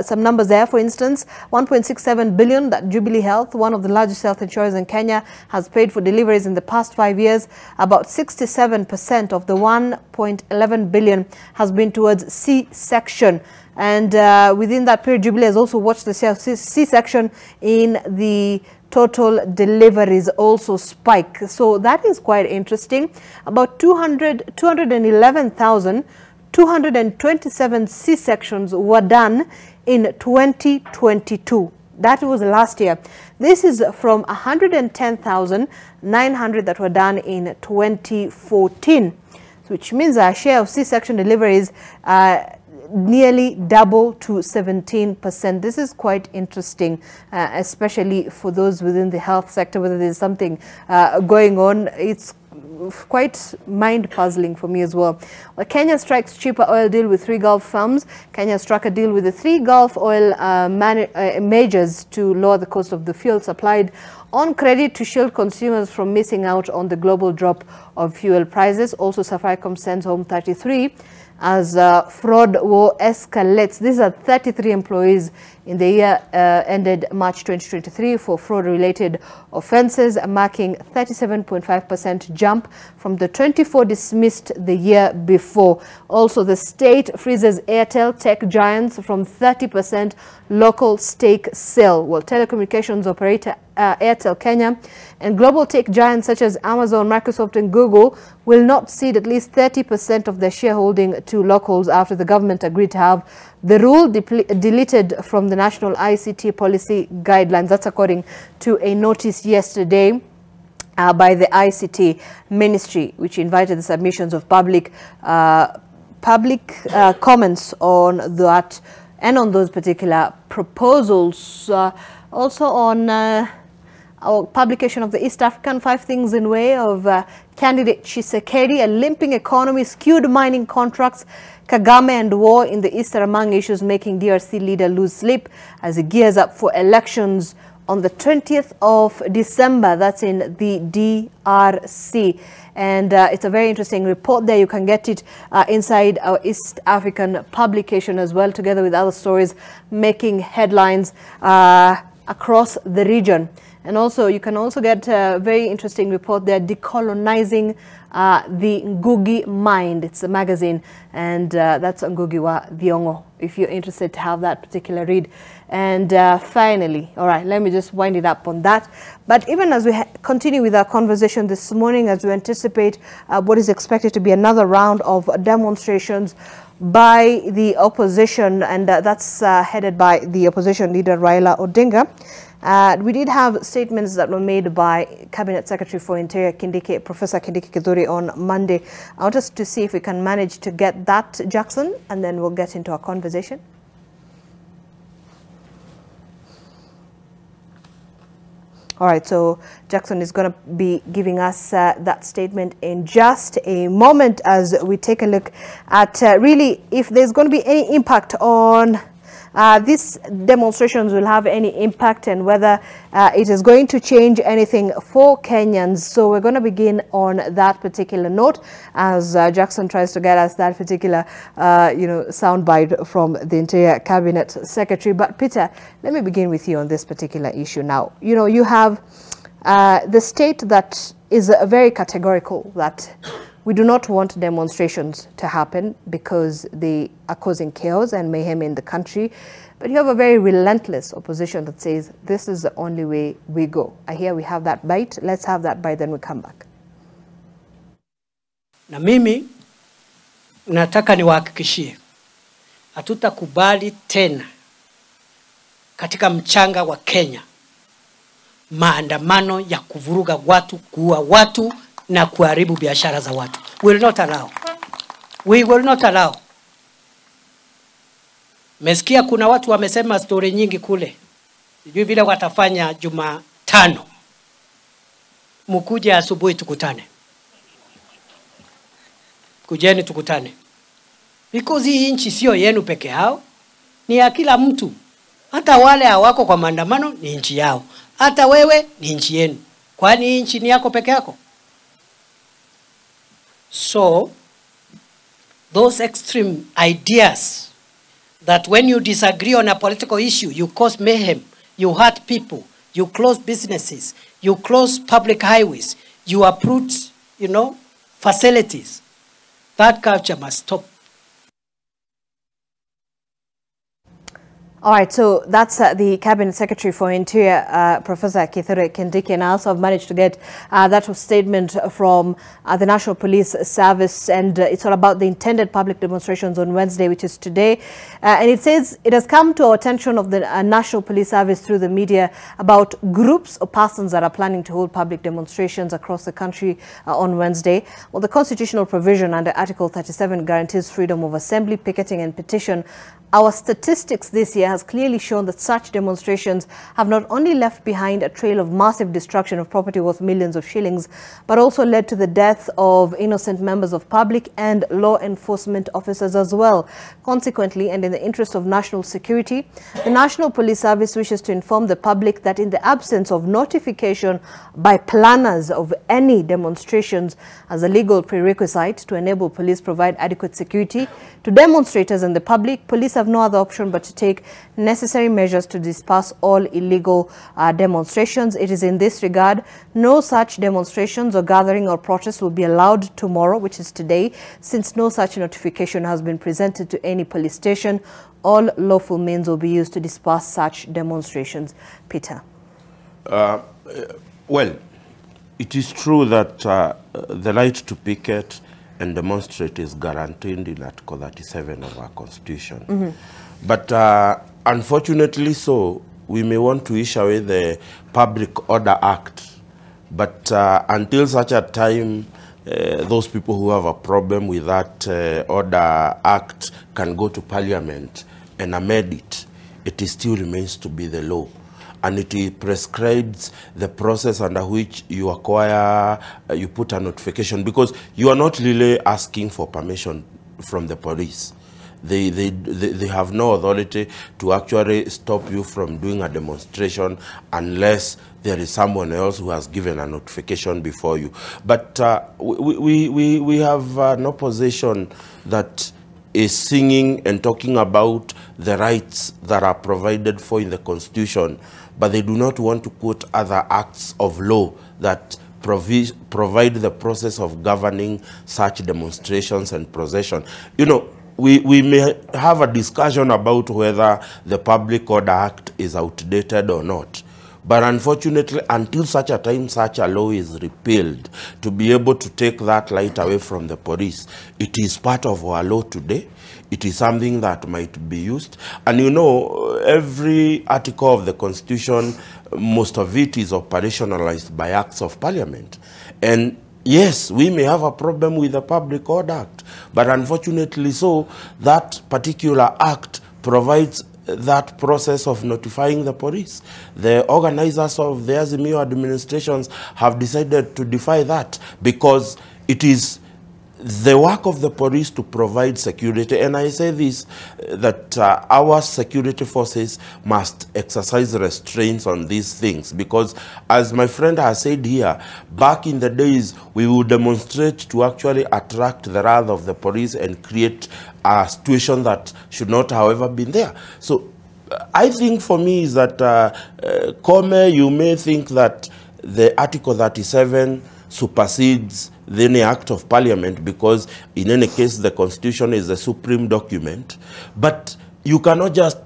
some numbers there. For instance, 1.67 billion that Jubilee Health, one of the largest health insurers in Kenya, has paid for deliveries in the past 5 years. About 67% of the 1.11 billion has been towards C-section. And within that period, Jubilee has also watched the C-section in the total deliveries also spike. So that is quite interesting. About 211,227 C-sections were done in 2022. That was last year. This is from 110,900 that were done in 2014, which means our share of C-section deliveries nearly double to 17%. This is quite interesting, especially for those within the health sector, whether there's something going on. It's quite mind-puzzling for me as well. Well, Kenya strikes cheaper oil deal with 3 Gulf firms. Kenya struck a deal with the 3 Gulf oil majors to lower the cost of the fuel supplied on credit to shield consumers from missing out on the global drop of fuel prices. Also, Safaricom sends home 33 as fraud war escalates. These are 33 employees in the year ended March 2023 for fraud-related offences, marking 37.5% jump from the 24 dismissed the year before. Also, the state freezes Airtel tech giants from 30% local stake sale. Well, telecommunications operator Airtel Kenya and global tech giants such as Amazon, Microsoft and Google will not cede at least 30% of their shareholding to locals after the government agreed to have the rule deleted from the National ICT Policy Guidelines. That's according to a notice yesterday by the ICT Ministry, which invited the submissions of public comments on that and on those particular proposals. Also on our publication of the East African 5 Things in Way of candidate Tshisekedi, a limping economy, skewed mining contracts, Kagame and war in the East are among issues making DRC leader lose sleep as he gears up for elections on the 20th of December. That's in the DRC. And it's a very interesting report there. You can get it inside our East African publication as well, together with other stories making headlines across the region. And also, you can also get a very interesting report there, Decolonizing the Ngugi Mind. It's a magazine, and that's Ngugi wa Thiong'o, if you're interested to have that particular read. And finally, all right, let me just wind it up on that. But even as we continue with our conversation this morning, as we anticipate what is expected to be another round of demonstrations by the opposition, and that's headed by the opposition leader Raila Odinga. We did have statements that were made by Cabinet Secretary for Interior Professor Kindiki Kithure on Monday. I want us to see if we can manage to get that, Jackson, and then we'll get into our conversation. All right, so Jackson is going to be giving us that statement in just a moment as we take a look at really if there's going to be any impact on these demonstrations will have any impact and whether it is going to change anything for Kenyans. So we're going to begin on that particular note as Jackson tries to get us that particular, soundbite from the Interior Cabinet Secretary. But Peter, let me begin with you on this particular issue now. You know, you have the state that is very categorical that we do not want demonstrations to happen because they are causing chaos and mayhem in the country. But you have a very relentless opposition that says this is the only way we go. I hear we have that bite. Let's have that bite, then we come back. Na mimi nataka niwahakikishie hatutakubali tena katika mchanga wa Kenya maandamano ya kuvuruga watu, kuua watu na kuharibu biashara za watu. We will not allow. We will not allow. Mesikia kuna watu wamesema story nyingi kule. Sijui vile watafanya Jumatano. Mkuje asubuhi tukutane. Kujeni tukutane. Because hii nchi sio yenu peke yao, ni ya kila mtu. Hata wale hawako kwa maandamano ni nchi yao. Hata wewe ni nchi yenu. Kwani nchi ni yako peke yako? So, those extreme ideas that when you disagree on a political issue, you cause mayhem, you hurt people, you close businesses, you close public highways, you uproot, facilities. That culture must stop. All right, so that's the Cabinet Secretary for Interior, Professor Kithure Kindiki, and I also have managed to get that statement from the National Police Service, and it's all about the intended public demonstrations on Wednesday, which is today. And it says it has come to our attention of the National Police Service through the media about groups or persons that are planning to hold public demonstrations across the country on Wednesday. Well, the constitutional provision under Article 37 guarantees freedom of assembly, picketing and petition. Our statistics this year has clearly shown that such demonstrations have not only left behind a trail of massive destruction of property worth millions of shillings, but also led to the death of innocent members of public and law enforcement officers as well. Consequently, and in the interest of national security, the National Police Service wishes to inform the public that in the absence of notification by planners of any demonstrations as a legal prerequisite to enable police provide adequate security to demonstrators and the public, police have no other option but to take necessary measures to disperse all illegal demonstrations. It is in this regard, no such demonstrations or gathering or protest will be allowed tomorrow, which is today, since no such notification has been presented to any police station. All lawful means will be used to disperse such demonstrations. Peter. Well, it is true that the right to picket and demonstrate is guaranteed in Article 37 of our Constitution. Mm-hmm. But unfortunately so, we may want to issue away the Public Order Act. But until such a time, those people who have a problem with that Order Act can go to Parliament and amend it. It still remains to be the law. And it prescribes the process under which you acquire, you put a notification, because you are not really asking for permission from the police. They have no authority to actually stop you from doing a demonstration unless there is someone else who has given a notification before you. But we have an opposition that is singing and talking about the rights that are provided for in the Constitution, but they do not want to quote other acts of law that provide the process of governing such demonstrations and procession. You know, we may have a discussion about whether the Public Order Act is outdated or not. But unfortunately, until such a time such a law is repealed, to be able to take that right away from the police, it is part of our law today. It is something that might be used. And you know, every article of the Constitution, most of it is operationalized by acts of parliament. And yes, we may have a problem with the Public Order Act, but unfortunately so, that particular act provides that process of notifying the police. The organizers of the Azimio administrations have decided to defy that because it is the work of the police to provide security. And I say this, that our security forces must exercise restraints on these things, because as my friend has said here, back in the days, we would demonstrate to actually attract the wrath of the police and create a situation that should not, however, been there. So I think for me is that, Kome, you may think that the Article 37 supersedes any act of parliament because in any case the Constitution is the supreme document, but you cannot just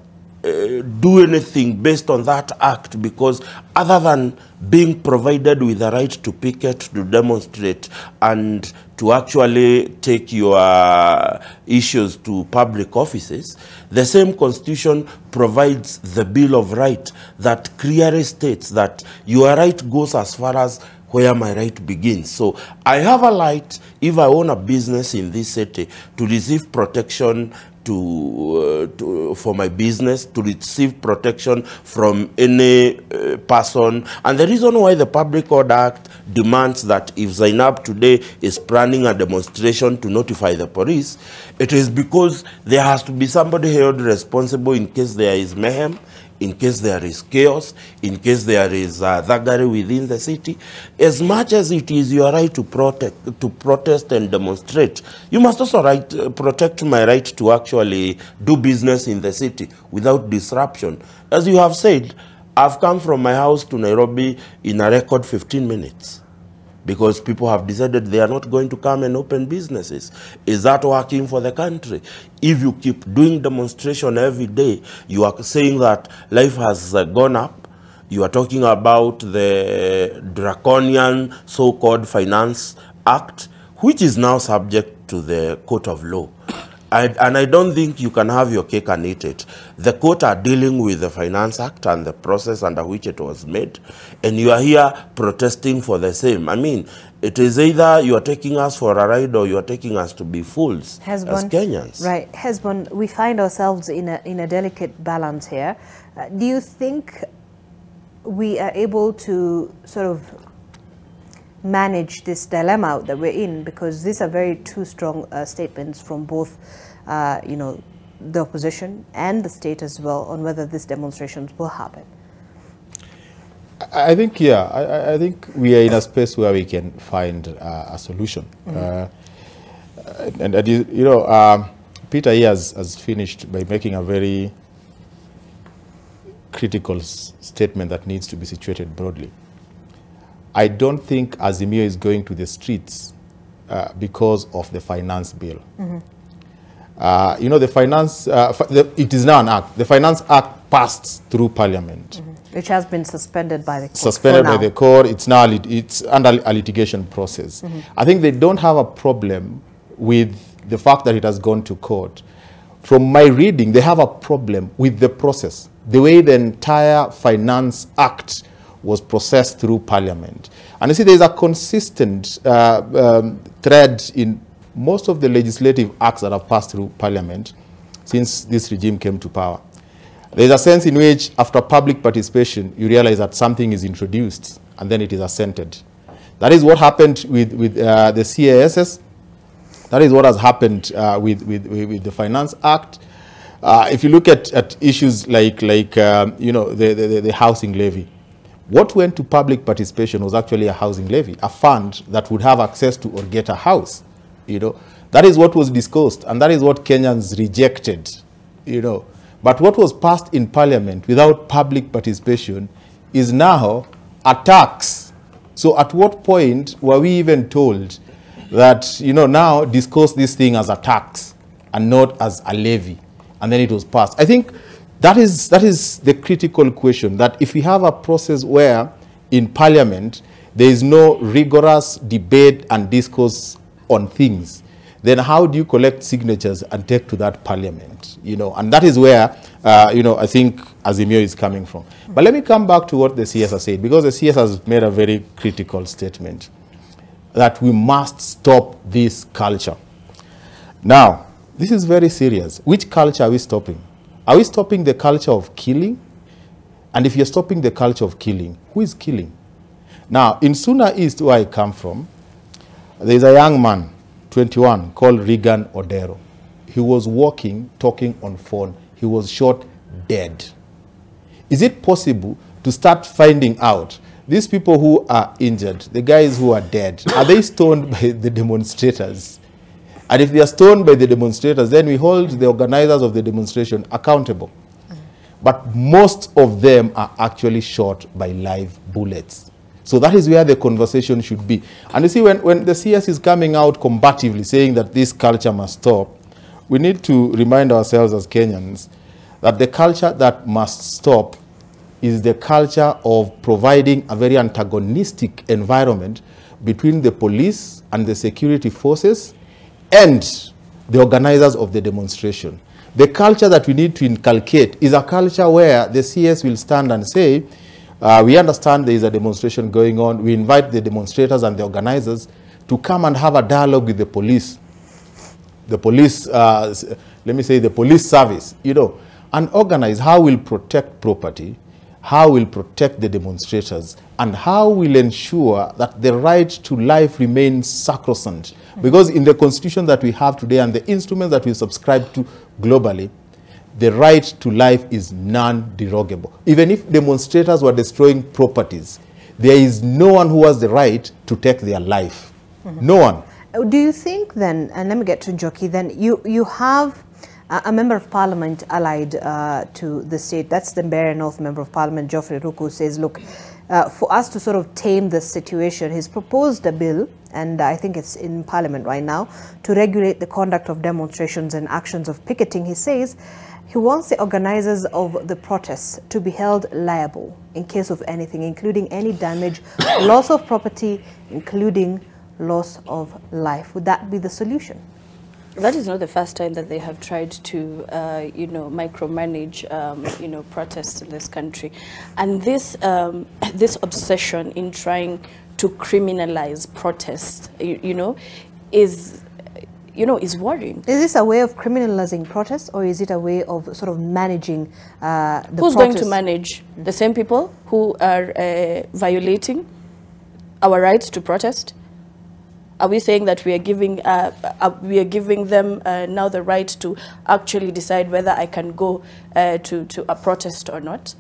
do anything based on that act, because other than being provided with the right to picket, to demonstrate, and to actually take your issues to public offices, the same Constitution provides the Bill of Rights that clearly states that your right goes as far as where my right begins. So I have a right, if I own a business in this city, to receive protection for my business, to receive protection from any person. And the reason why the Public Order Act demands that if Zainab today is planning a demonstration to notify the police, it is because there has to be somebody held responsible in case there is mayhem, in case there is chaos, in case there is thuggery within the city. As much as it is your right to protest and demonstrate, you must also protect my right to actually do business in the city without disruption. As you have said, I've come from my house to Nairobi in a record 15 minutes. Because people have decided they are not going to come and open businesses. Is that working for the country? If you keep doing demonstration every day, you are saying that life has gone up. You are talking about the draconian so-called Finance Act, which is now subject to the court of law. And I don't think you can have your cake and eat it. The court are dealing with the Finance Act and the process under which it was made, and you are here protesting for the same. I mean, it is either you are taking us for a ride or you are taking us to be fools as Kenyans. Right. Hezbon, we find ourselves in a delicate balance here. Do you think we are able to sort of manage this dilemma that we're in, because these are very two strong statements from both, you know, the opposition and the state as well on whether these demonstrations will happen? I think, yeah, I think we are in a space where we can find a solution. And you know, Peter here has finished by making a very critical statement that needs to be situated broadly. I don't think Azimio is going to the streets because of the finance bill. You know, the finance, it is now an act. The Finance Act passed through Parliament. Which has been suspended by the court. Suspended by the court. It's now it's under a litigation process. I think they don't have a problem with the fact that it has gone to court. From my reading, they have a problem with the process, the way the entire Finance Act was processed through Parliament. And you see, there's a consistent thread in most of the legislative acts that have passed through Parliament since this regime came to power. There's a sense in which, after public participation, you realize that something is introduced and then it is assented. That is what happened with the CASS. That is what has happened with the Finance Act. If you look at issues like you know, the housing levy, what went to public participation was actually a housing levy, a fund that would have access to or get a house. You know, that is what was discussed, and that is what Kenyans rejected. You know, but what was passed in Parliament without public participation is now a tax. So at what point were we even told that, you know, now discuss this thing as a tax and not as a levy? And then it was passed. I think that is the critical question, that if we have a process where in Parliament there is no rigorous debate and discourse on things, then how do you collect signatures and take to that Parliament? You know, and that is where, you know, I think Azimio is coming from. But let me come back to what the CS has said, because the CS has made a very critical statement, that we must stop this culture. Now, this is very serious. Which culture are we stopping? Are we stopping the culture of killing? And if you're stopping the culture of killing, who is killing? Now, in Suna East, where I come from, there's a young man, 21, called Regan Odero. He was walking, talking on phone. He was shot dead. Is it possible to start finding out these people who are injured, the guys who are dead, are they stoned by the demonstrators? And if they are stoned by the demonstrators, then we hold the organizers of the demonstration accountable. But most of them are actually shot by live bullets. So that is where the conversation should be. And you see, when the CS is coming out combatively saying that this culture must stop, we need to remind ourselves as Kenyans that the culture that must stop is the culture of providing a very antagonistic environment between the police and the security forces and the organizers of the demonstration. The culture that we need to inculcate is a culture where the CS will stand and say, we understand there is a demonstration going on. We invite the demonstrators and the organizers to come and have a dialogue with the police. The police, let me say the police service, you know, and organize how we'll protect property, how we'll protect the demonstrators, and how we'll ensure that the right to life remains sacrosanct. Because in the constitution that we have today and the instruments that we subscribe to globally, the right to life is non-derogable. Even if demonstrators were destroying properties, there is no one who has the right to take their life. No one. Do you think then, and let me get to Njoki, then you have a member of parliament allied to the state, that's the Mbeere North member of parliament, Geoffrey Ruku, says, look, for us to sort of tame this situation, he's proposed a bill, and I think it's in parliament right now, to regulate the conduct of demonstrations and actions of picketing. He says he wants the organizers of the protests to be held liable in case of anything, including any damage, loss of property, including loss of life. Would that be the solution? That is not the first time that they have tried to, you know, micromanage, you know, protests in this country. And this, this obsession in trying to criminalize protests, you know, is worrying. Is this a way of criminalizing protests, or is it a way of sort of managing the Who's going to manage? The same people who are violating our rights to protest? Are we saying that we are giving them now the right to actually decide whether I can go to a protest or not?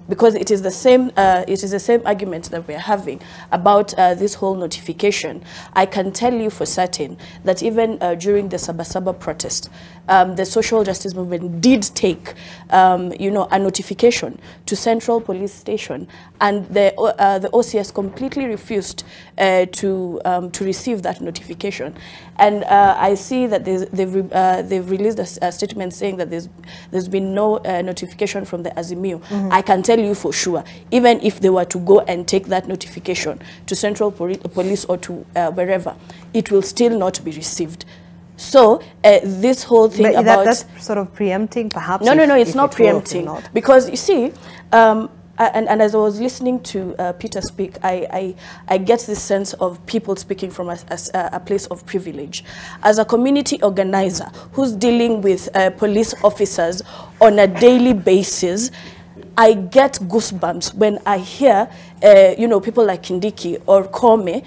Because it is the same argument that we are having about this whole notification. I can tell you for certain that even during the Sabasaba protest, the social justice movement did take, you know, a notification to Central Police Station, and the OCS completely refused to receive that notification. And I see that they've released a statement saying that there's been no notification from the Azimio. I can tell you for sure, even if they were to go and take that notification to Central Police or to wherever, it will still not be received. So this whole thing about that's sort of preempting, perhaps. No, it's not preempting, because you see, and as I was listening to Peter speak, I get this sense of people speaking from a place of privilege. As a community organizer who's dealing with police officers on a daily basis, I get goosebumps when I hear you know, people like Kindiki or Kome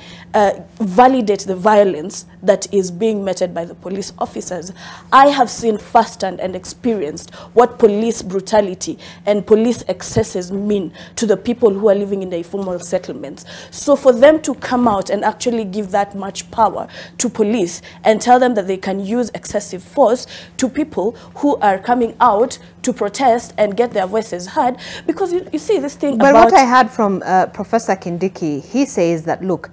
validate the violence that is being meted by the police officers. I have seen firsthand and experienced what police brutality and police excesses mean to the people who are living in the informal settlements. So for them to come out and actually give that much power to police and tell them that they can use excessive force to people who are coming out to protest and get their voices heard, because you see this thing but about... what I heard from Professor Kindiki, he says that, look,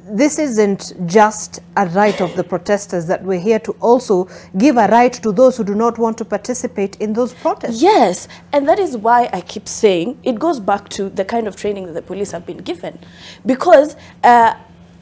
this isn't just a right of the protesters, that we're here to also give a right to those who do not want to participate in those protests. Yes, and that is why I keep saying it goes back to the kind of training that the police have been given. Because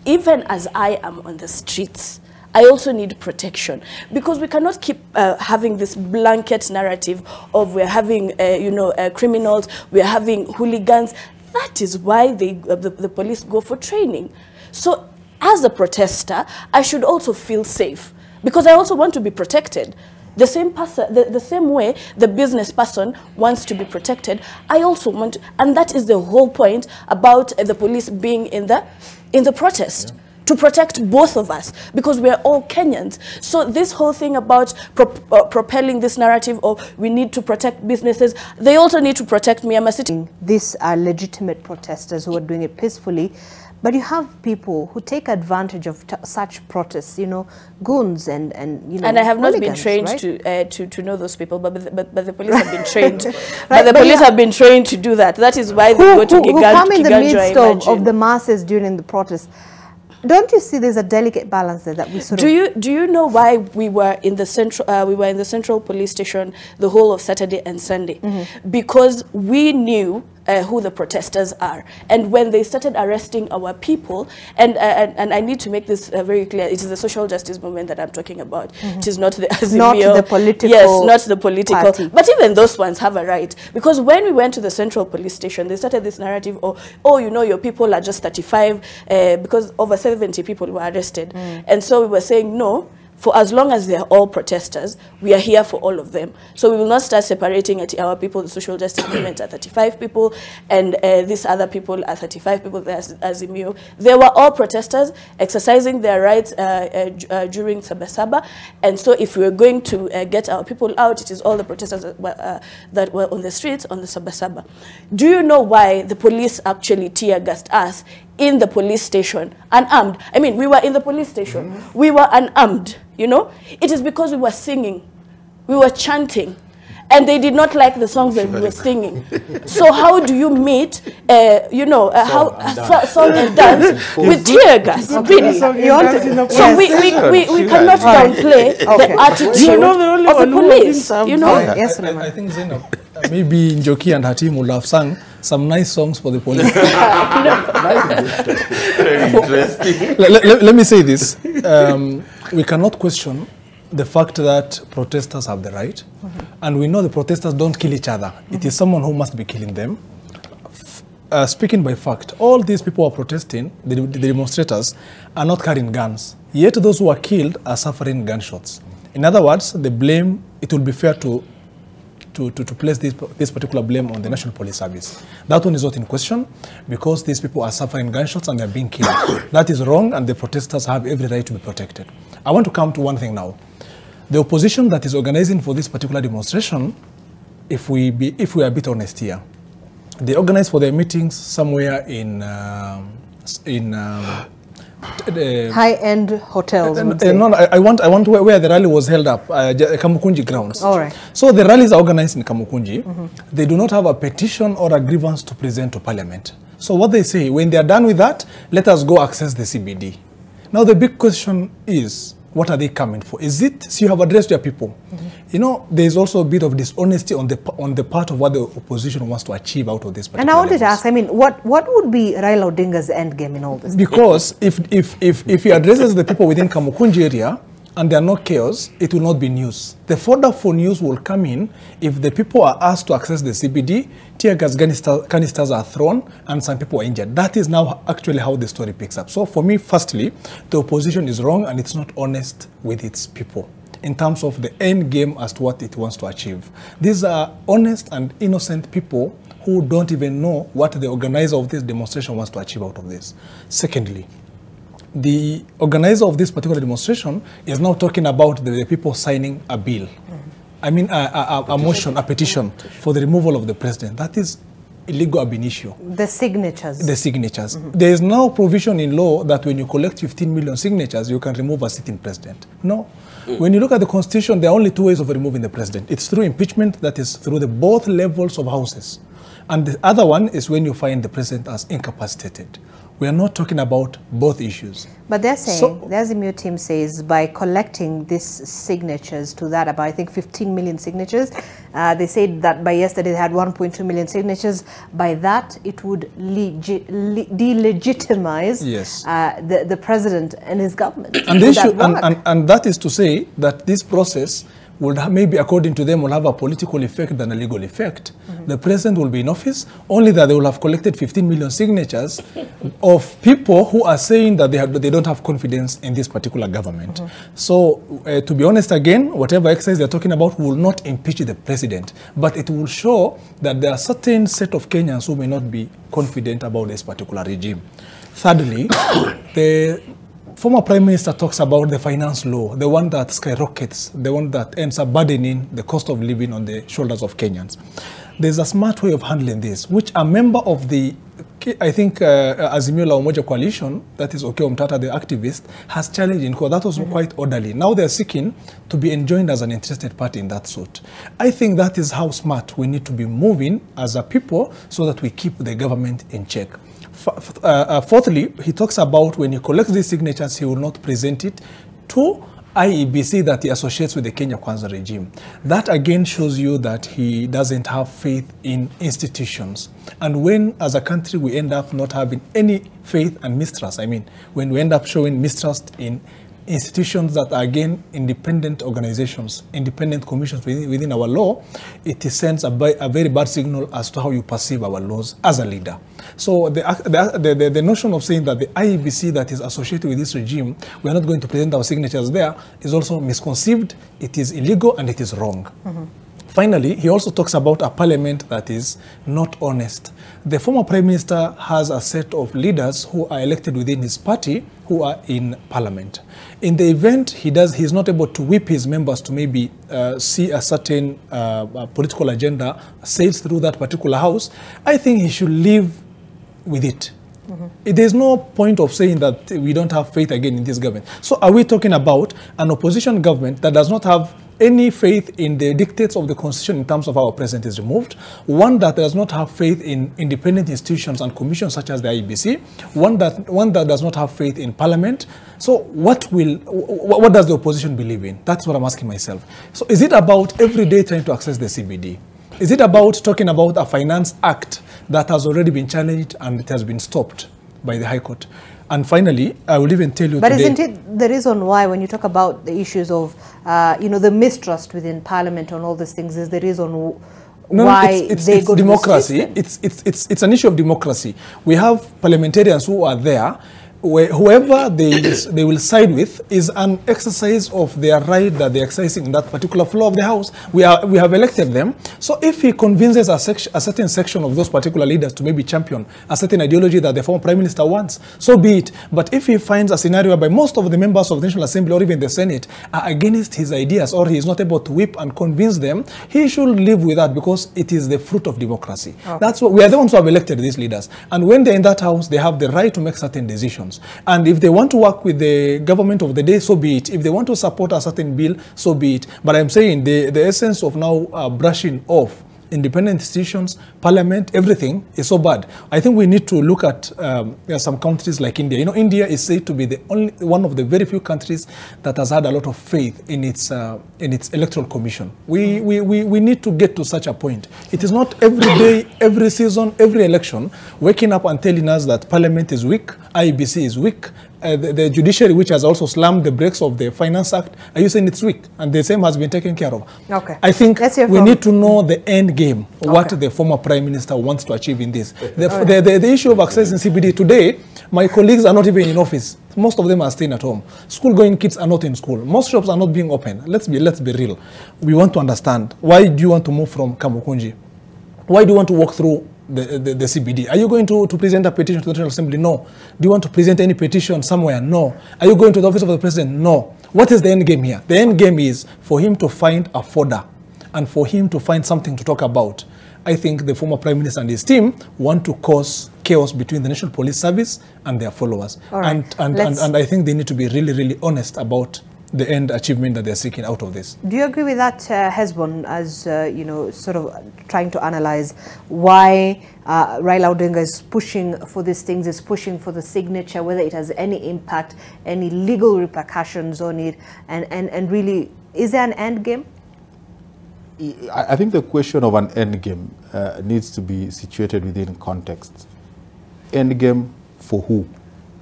even as I am on the streets, I also need protection, because we cannot keep having this blanket narrative of we're having, you know, criminals, we're having hooligans. That is why the police go for training. So as a protester, I should also feel safe, because I also want to be protected. The same person, the same way the business person wants to be protected, I also want to, and that is the whole point about the police being in the protest. Yeah. To protect both of us, because we are all Kenyans. So this whole thing about propelling this narrative of we need to protect businesses, they also need to protect me. I'm a citizen. These are legitimate protesters who are doing it peacefully, but you have people who take advantage of such protests, you know, goons and you know. And I have not been trained, right? to know those people, but the police have been trained. Right, but the police have been trained to do that. That is why they go to who come in the midst of the masses during the protests. Don't you see there's a delicate balance there that we sort of... Do you know why we were in the central police station the whole of Saturday and Sunday? Mm-hmm. Because we knew who the protesters are, and when they started arresting our people, and I need to make this very clear, it is the social justice movement that I'm talking about. Mm-hmm. It is not the Azimio, not the political, yes, not the political party. But even those ones have a right, because when we went to the central police station, they started this narrative of, oh, you know, your people are just 35, because over 70 people were arrested. And so we were saying, no, for as long as they're all protesters, we are here for all of them. So we will not start separating our people. The social justice movement are 35 people, and these other people are 35 people, Azimio. They were all protesters exercising their rights during Sabasaba. And so if we were going to get our people out, it is all the protesters that were on the streets on the Sabasaba. Do you know why the police actually tear-gassed us in the police station, unarmed? I mean, we were in the police station. Mm-hmm. We were unarmed, you know? It is because we were singing. We were chanting. And they did not like the songs that we were singing. So how do you meet, you know, song and dance with tear gas? Really? So we cannot downplay the attitude of the police, you know? Yes, I think Zainab, maybe Njoki and her team will have sung some nice songs for the police. Very interesting. Let me say this. We cannot question the fact that protesters have the right, and we know the protesters don't kill each other. It is someone who must be killing them. Speaking by fact, all these people who are protesting, the demonstrators, are not carrying guns. Yet those who are killed are suffering gunshots. In other words, the blame, it will be fair to place this particular blame on the National Police Service. That one is not in question, because these people are suffering gunshots and they are being killed. That is wrong, and the protesters have every right to be protected. I want to come to one thing now. The opposition that is organizing for this particular demonstration, if we are a bit honest here, they organize for their meetings somewhere in high-end hotels. No, I want where the rally was held up, Kamukunji grounds. All right. So the rallies are organized in Kamukunji. Mm-hmm. They do not have a petition or a grievance to present to Parliament. So what they say, when they are done with that, let us go access the CBD. Now the big question is, what are they coming for? Is it, so you have addressed your people. Mm-hmm. You know, there is also a bit of dishonesty on the part of what the opposition wants to achieve out of this particular And I wanted to ask, I mean, what would be Raila Odinga's end game in all this? Because if he addresses the people within Kamukunji area and there are no chaos, it will not be news. The fodder for news will come in if the people are asked to access the CBD, tear gas canisters are thrown, and some people are injured. That is now actually how the story picks up. So for me, firstly, the opposition is wrong and it's not honest with its people in terms of the end game as to what it wants to achieve. These are honest and innocent people who don't even know what the organizer of this demonstration wants to achieve out of this. Secondly, the organizer of this particular demonstration is now talking about the people signing a bill. I mean, a motion, a petition for the removal of the president. That is illegal ab initio. The signatures. The signatures. There is now provision in law that when you collect 15 million signatures, you can remove a sitting president. No. When you look at the Constitution, there are only two ways of removing the president. It's through impeachment, that is through the both levels of houses. And the other one is when you find the president as incapacitated. We are not talking about both issues. But they're saying, the Azimio team says, by collecting these signatures to that, about I think 15 million signatures, they said that by yesterday they had 1.2 million signatures. By that, it would delegitimize the president and his government. And, and that is to say that this process would maybe, according to them, will have a political effect than a legal effect. The president will be in office, only that they will have collected 15 million signatures of people who are saying that they don't have confidence in this particular government. So, to be honest again, whatever exercise they're talking about will not impeach the president, but it will show that there are certain set of Kenyans who may not be confident about this particular regime. Thirdly, the former Prime Minister talks about the finance law, the one that skyrockets, the one that ends up burdening the cost of living on the shoulders of Kenyans. There's a smart way of handling this, which a member of the, I think, Azimio la Umoja coalition, that is Oke Omtata, the activist, has challenged in court. That was quite orderly. Now they're seeking to be enjoined as an interested party in that suit. I think that is how smart we need to be moving as a people so that we keep the government in check. Fourthly, he talks about when he collects these signatures, he will not present it to IEBC that he associates with the Kenya Kwanza regime. That again shows you that he doesn't have faith in institutions. And when, as a country, we end up not having any faith and mistrust, I mean, when we end up showing mistrust in institutions that are, again, independent organizations, independent commissions within our law, it sends a very bad signal as to how you perceive our laws as a leader. So the notion of saying that the IEBC that is associated with this regime, we are not going to present our signatures there, is also misconceived, it is illegal, and it is wrong. Finally, he also talks about a parliament that is not honest. The former Prime Minister has a set of leaders who are elected within his party who are in parliament. In the event he's not able to whip his members to maybe see a certain political agenda sails through that particular house, I think he should live with it. There's no point of saying that we don't have faith again in this government. So are we talking about an opposition government that does not have any faith in the dictates of the Constitution in terms of how our president is removed, one that does not have faith in independent institutions and commissions such as the IEBC, one that does not have faith in parliament? So what does the opposition believe in? That's what I'm asking myself. So is it about every day trying to access the CBD? Is it about talking about a finance act that has already been challenged and it has been stopped by the High Court? And finally, I will even tell you but today... But isn't it the reason why, when you talk about the issues of, the mistrust within Parliament and all these things, is the reason why they go to democracy. It's an issue of democracy. We have parliamentarians who are there. Whoever they will side with is an exercise of their right that they're exercising in that particular floor of the House. We have elected them. So if he convinces a certain section of those particular leaders to maybe champion a certain ideology that the former Prime Minister wants, so be it. But if he finds a scenario whereby most of the members of the National Assembly or even the Senate are against his ideas, or he is not able to whip and convince them, he should live with that, because it is the fruit of democracy. Okay. That's what we are the ones who have elected these leaders. And when they're in that House, they have the right to make certain decisions. And if they want to work with the government of the day, so be it. If they want to support a certain bill, so be it. But I'm saying the essence of now brushing off independent institutions, parliament, everything is so bad. I think we need to look at some countries like India. You know, India is said to be the only one of the very few countries that has had a lot of faith in its electoral commission. We need to get to such a point. It is not every day, every season, every election waking up and telling us that parliament is weak, IEBC is weak, the judiciary, which has also slammed the brakes of the Finance Act, are you saying it's weak? And the same has been taken care of. Okay. I think we need to know the end game, what the former Prime Minister wants to achieve in this. The issue of accessing CBD today, my colleagues are not even in office. Most of them are staying at home. School-going kids are not in school. Most shops are not being open. Let's be real. We want to understand. Why do you want to move from Kamukunji Why do you want to walk through the CBD? Are you going to present a petition to the National Assembly? No. Do you want to present any petition somewhere? No. Are you going to the office of the president? No. What is the end game here? The end game is for him to find a fodder and for him to find something to talk about. I think the former Prime Minister and his team want to cause chaos between the National Police Service and their followers. Right. And I think they need to be really, really honest about the end achievement that they're seeking out of this. Do you agree with that, Hezbon, as you know, sort of trying to analyze why Raila Odinga is pushing for these things, is pushing for the signature, whether it has any impact, any legal repercussions on it, and really, is there an end game? I think the question of an end game needs to be situated within context. End game for who?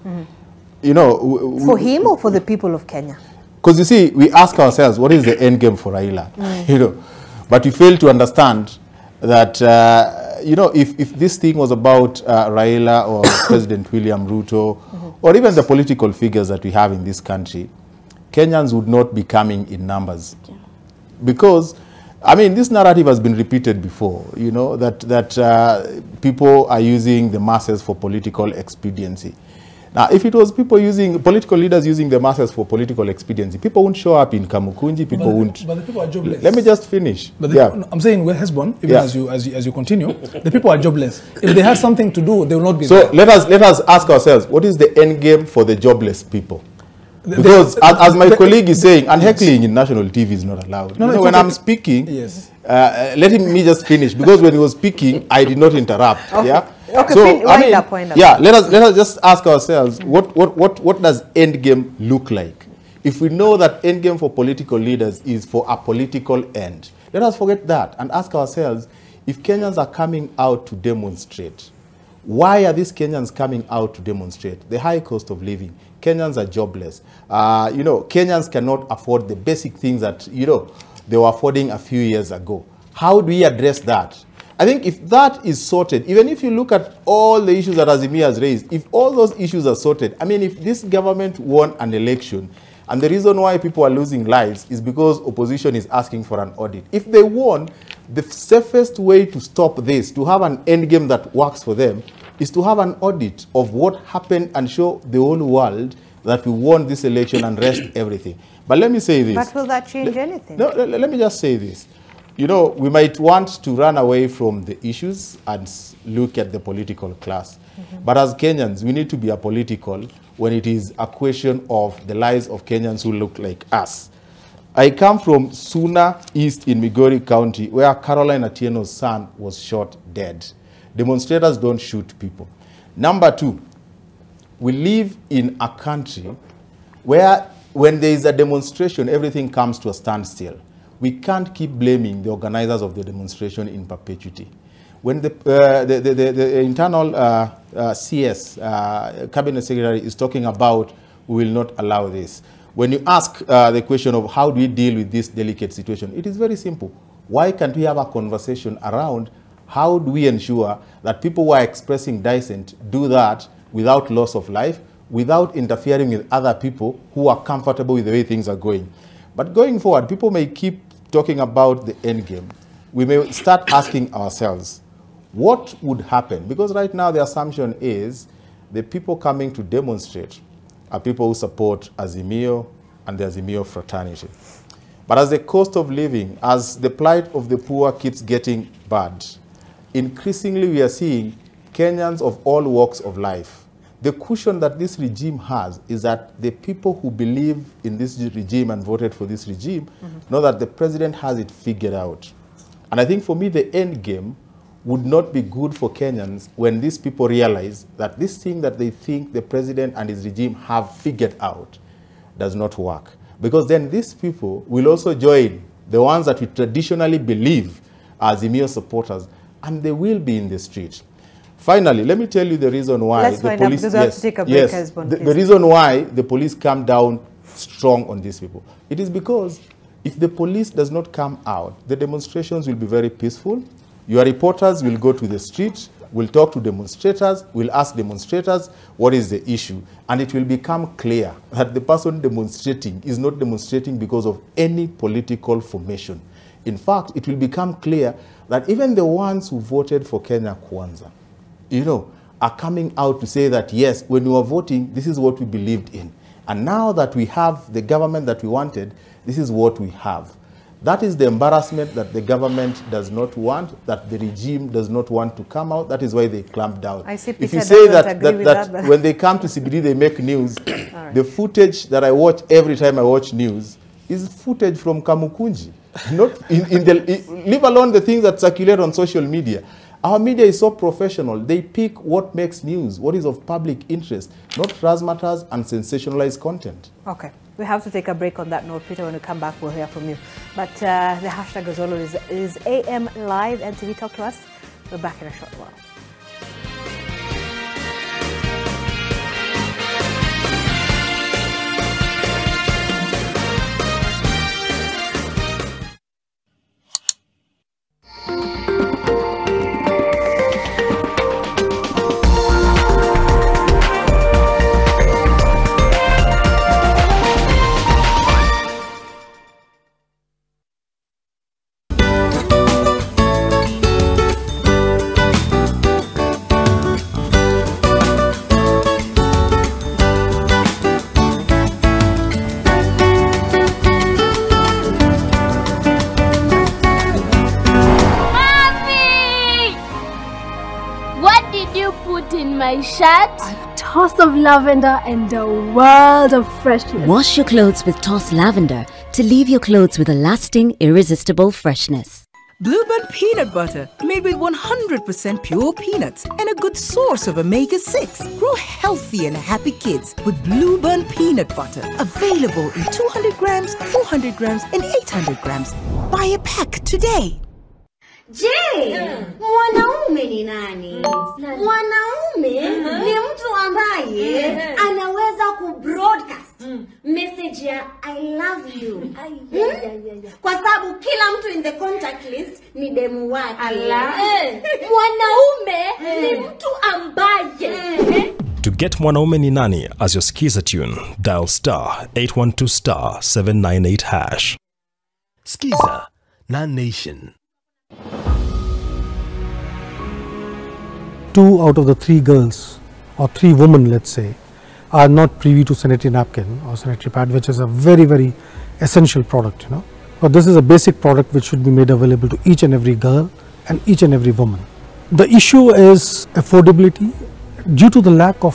Mm-hmm. You know, for him or for the people of Kenya? Because you see, we ask ourselves, what is the end game for Raila? You know, but we fail to understand that you know, if this thing was about Raila or President William Ruto, or even the political figures that we have in this country, Kenyans would not be coming in numbers, because I mean, this narrative has been repeated before, you know, that people are using the masses for political expediency. Now, if it was political leaders using the masses for political expediency, people wouldn't show up in Kamukunji, people wouldn't. But the people are jobless. Let me just finish. But I'm saying, well, Hezbon, even as you continue, the people are jobless. If they had something to do, they will not be there. So let us ask ourselves, what is the end game for the jobless people? Because as my colleague is saying, and heckling in national TV is not allowed. No, when I'm speaking, let me just finish, because when he was speaking, I did not interrupt. Okay. Yeah. Okay. So wind up. Yeah. Let us just ask ourselves, what does end game look like? If we know that end game for political leaders is for a political end, let us forget that and ask ourselves, if Kenyans are coming out to demonstrate, why are these Kenyans coming out to demonstrate? The high cost of living. Kenyans are jobless. You know, Kenyans cannot afford the basic things that, you know, they were affording a few years ago. How do we address that? I think if that is sorted, even if you look at all the issues that Azimio has raised, if all those issues are sorted, I mean, if this government won an election, and the reason why people are losing lives is because opposition is asking for an audit. If they won, the safest way to stop this, to have an end game that works for them, is to have an audit of what happened and show the whole world that we won this election and rest everything. But let me say this. But will that change anything? No, let me just say this. You know, we might want to run away from the issues and look at the political class. But as Kenyans, we need to be apolitical when it is a question of the lives of Kenyans who look like us. I come from Suna East in Migori County, where Caroline Atieno's son was shot dead. Demonstrators don't shoot people. Number two, we live in a country where when there is a demonstration, everything comes to a standstill. We can't keep blaming the organizers of the demonstration in perpetuity. When the internal CS, Cabinet Secretary, is talking about we will not allow this, when you ask the question of how do we deal with this delicate situation, it is very simple. Why can't we have a conversation around how do we ensure that people who are expressing dissent do that without loss of life, without interfering with other people who are comfortable with the way things are going? But going forward, people may keep talking about the end game. We may start asking ourselves, what would happen? Because right now the assumption is the people coming to demonstrate are people who support Azimio and the Azimio fraternity. But as the cost of living, as the plight of the poor keeps getting bad, increasingly we are seeing Kenyans of all walks of life. The cushion that this regime has is that the people who believe in this regime and voted for this regime know that the president has it figured out. And I think for me, the end game would not be good for Kenyans when these people realize that this thing that they think the president and his regime have figured out does not work. Because then these people will also join the ones that we traditionally believe are Azimio supporters, and they will be in the street. Finally, let me tell you the reason why the police. The reason why the police come down strong on these people. It is because if the police does not come out, the demonstrations will be very peaceful. Your reporters will go to the street, will talk to demonstrators, will ask demonstrators what is the issue, and it will become clear that the person demonstrating is not demonstrating because of any political formation. In fact, it will become clear that even the ones who voted for Kenya Kwanza, you know, are coming out to say that, yes, when we were voting, this is what we believed in. And now that we have the government that we wanted, this is what we have. That is the embarrassment that the government does not want, that the regime does not want to come out. That is why they clamped down. I see if you say that when they come to CBD, they make news, right. The footage that I watch every time I watch news is footage from Kamukunji, not leave alone the things that circulate on social media. Our media is so professional. They pick what makes news, what is of public interest, not razzmatazz and sensationalized content. Okay. We have to take a break on that note. Peter, when we come back, we'll hear from you. But the hashtag as always is AM Live NTV. Talk to us. We're back in a short while. A toss of lavender and a world of freshness. Wash your clothes with Toss Lavender to leave your clothes with a lasting, irresistible freshness. Bluebird peanut butter, made with 100% pure peanuts and a good source of omega-6. Grow healthy and happy kids with Bluebird peanut butter. Available in 200 grams, 400 grams and 800 grams. Buy a pack today. Je, mwanaume ni nani? Mwanaume ni mtu ambaye anaweza kubroadcast message ya I love you. Kwa sababu kila mtu in the contact list ni demu wake. Mwanaume ni mtu ambaye To get Mwanaume ni nani as your skiza tune, dial star 812 star 798 hash. Skiza, Nan Nation. 2 out of the 3 girls, or 3 women, let's say, are not privy to sanitary napkin or sanitary pad, which is a very, very essential product, you know. But this is a basic product which should be made available to each and every girl and each and every woman. The issue is affordability. Due to the lack of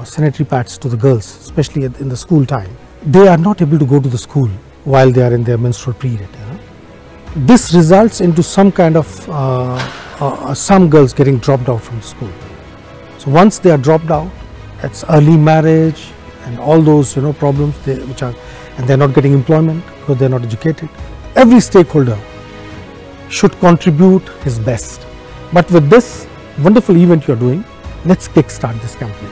sanitary pads to the girls, especially in the school time, they are not able to go to the school while they are in their menstrual period, you know. This results into some kind of some girls getting dropped out from the school. So once they are dropped out, it's early marriage and all those, you know, problems and they're not getting employment because they're not educated. Every stakeholder should contribute his best. But with this wonderful event you're doing, let's kickstart this campaign.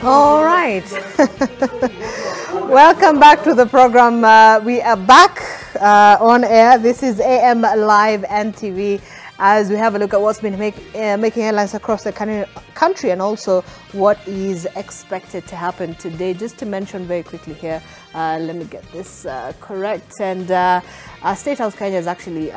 All right. Welcome back to the program. We are back on air. This is AM Live NTV as we have a look at what's been making headlines across the country and also what is expected to happen today. Just to mention very quickly here, let me get this correct. And State House Kenya has actually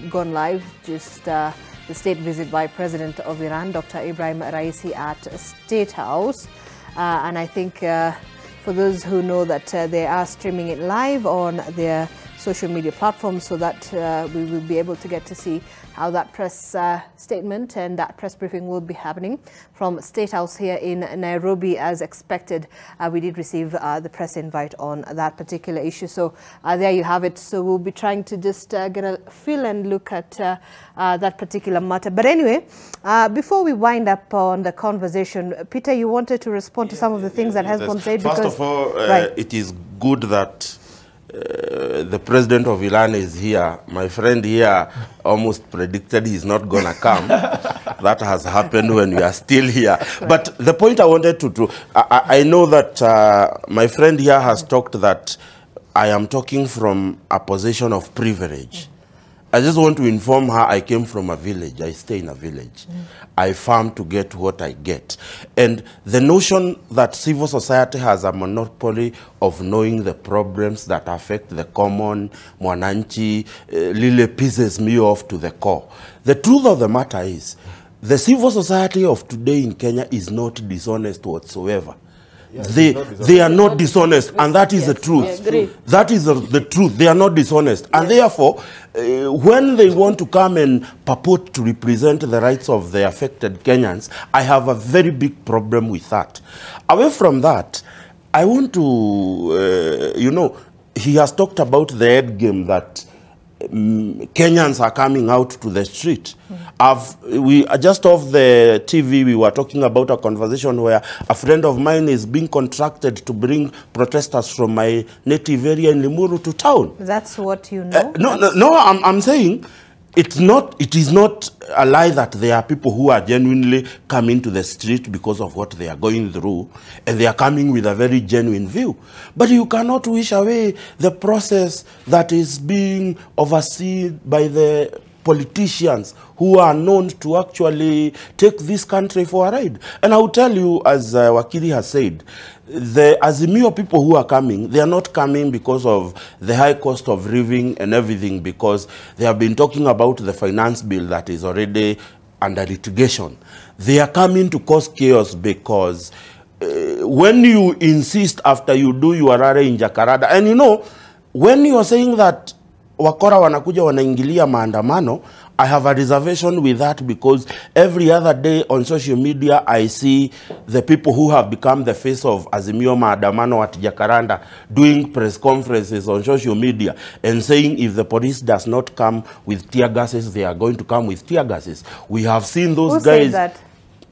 gone live. Just the state visit by President of Iran, Dr. Ibrahim Raisi at State House. And I think for those who know that they are streaming it live on their social media platforms so that we will be able to get to see how that press statement and that press briefing will be happening from State House here in Nairobi as expected. We did receive the press invite on that particular issue. So there you have it. So we'll be trying to just get a feel and look at that particular matter. But anyway, before we wind up on the conversation, Peter, you wanted to respond to some of the things that has been said. First of all, it is good that the president of Iran is here. My friend here almost predicted he's not going to come. That has happened when we are still here. Right. But the point I wanted to I know that my friend here has talked that I am talking from a position of privilege. I just want to inform her I came from a village. I stay in a village. I farm to get what I get. And the notion that civil society has a monopoly of knowing the problems that affect the common mwananchi really pisses me off to the core. The truth of the matter is, the civil society of today in Kenya is not dishonest whatsoever. Yeah, they are not dishonest, and that is the truth. That is the truth. They are not dishonest, and therefore, when they want to come and purport to represent the rights of the affected Kenyans, I have a very big problem with that. Away from that, I want to, you know, he has talked about the end game that Kenyans are coming out to the street. We just off the TV, we were talking about a conversation where a friend of mine is being contracted to bring protesters from my native area in Limuru to town. That's what you know? No, I'm saying it is not a lie that there are people who are genuinely coming to the street because of what they are going through, and they are coming with a very genuine view. But you cannot wish away the process that is being overseen by the politicians who are known to actually take this country for a ride. And I will tell you, as Wakili has said, the Azimio people who are coming, they are not coming because of the high cost of living and everything, because they have been talking about the finance bill that is already under litigation. They are coming to cause chaos because when you insist after you do your rally in Jakarta, and you know, when you are saying that wakora wanakuja wanaingilia maandamano, I have a reservation with that, because every other day on social media I see the people who have become the face of Azimio Maandamano at Jacaranda doing press conferences on social media and saying if the police does not come with tear gases, they are going to come with tear gases. We have seen those guys. Who said that?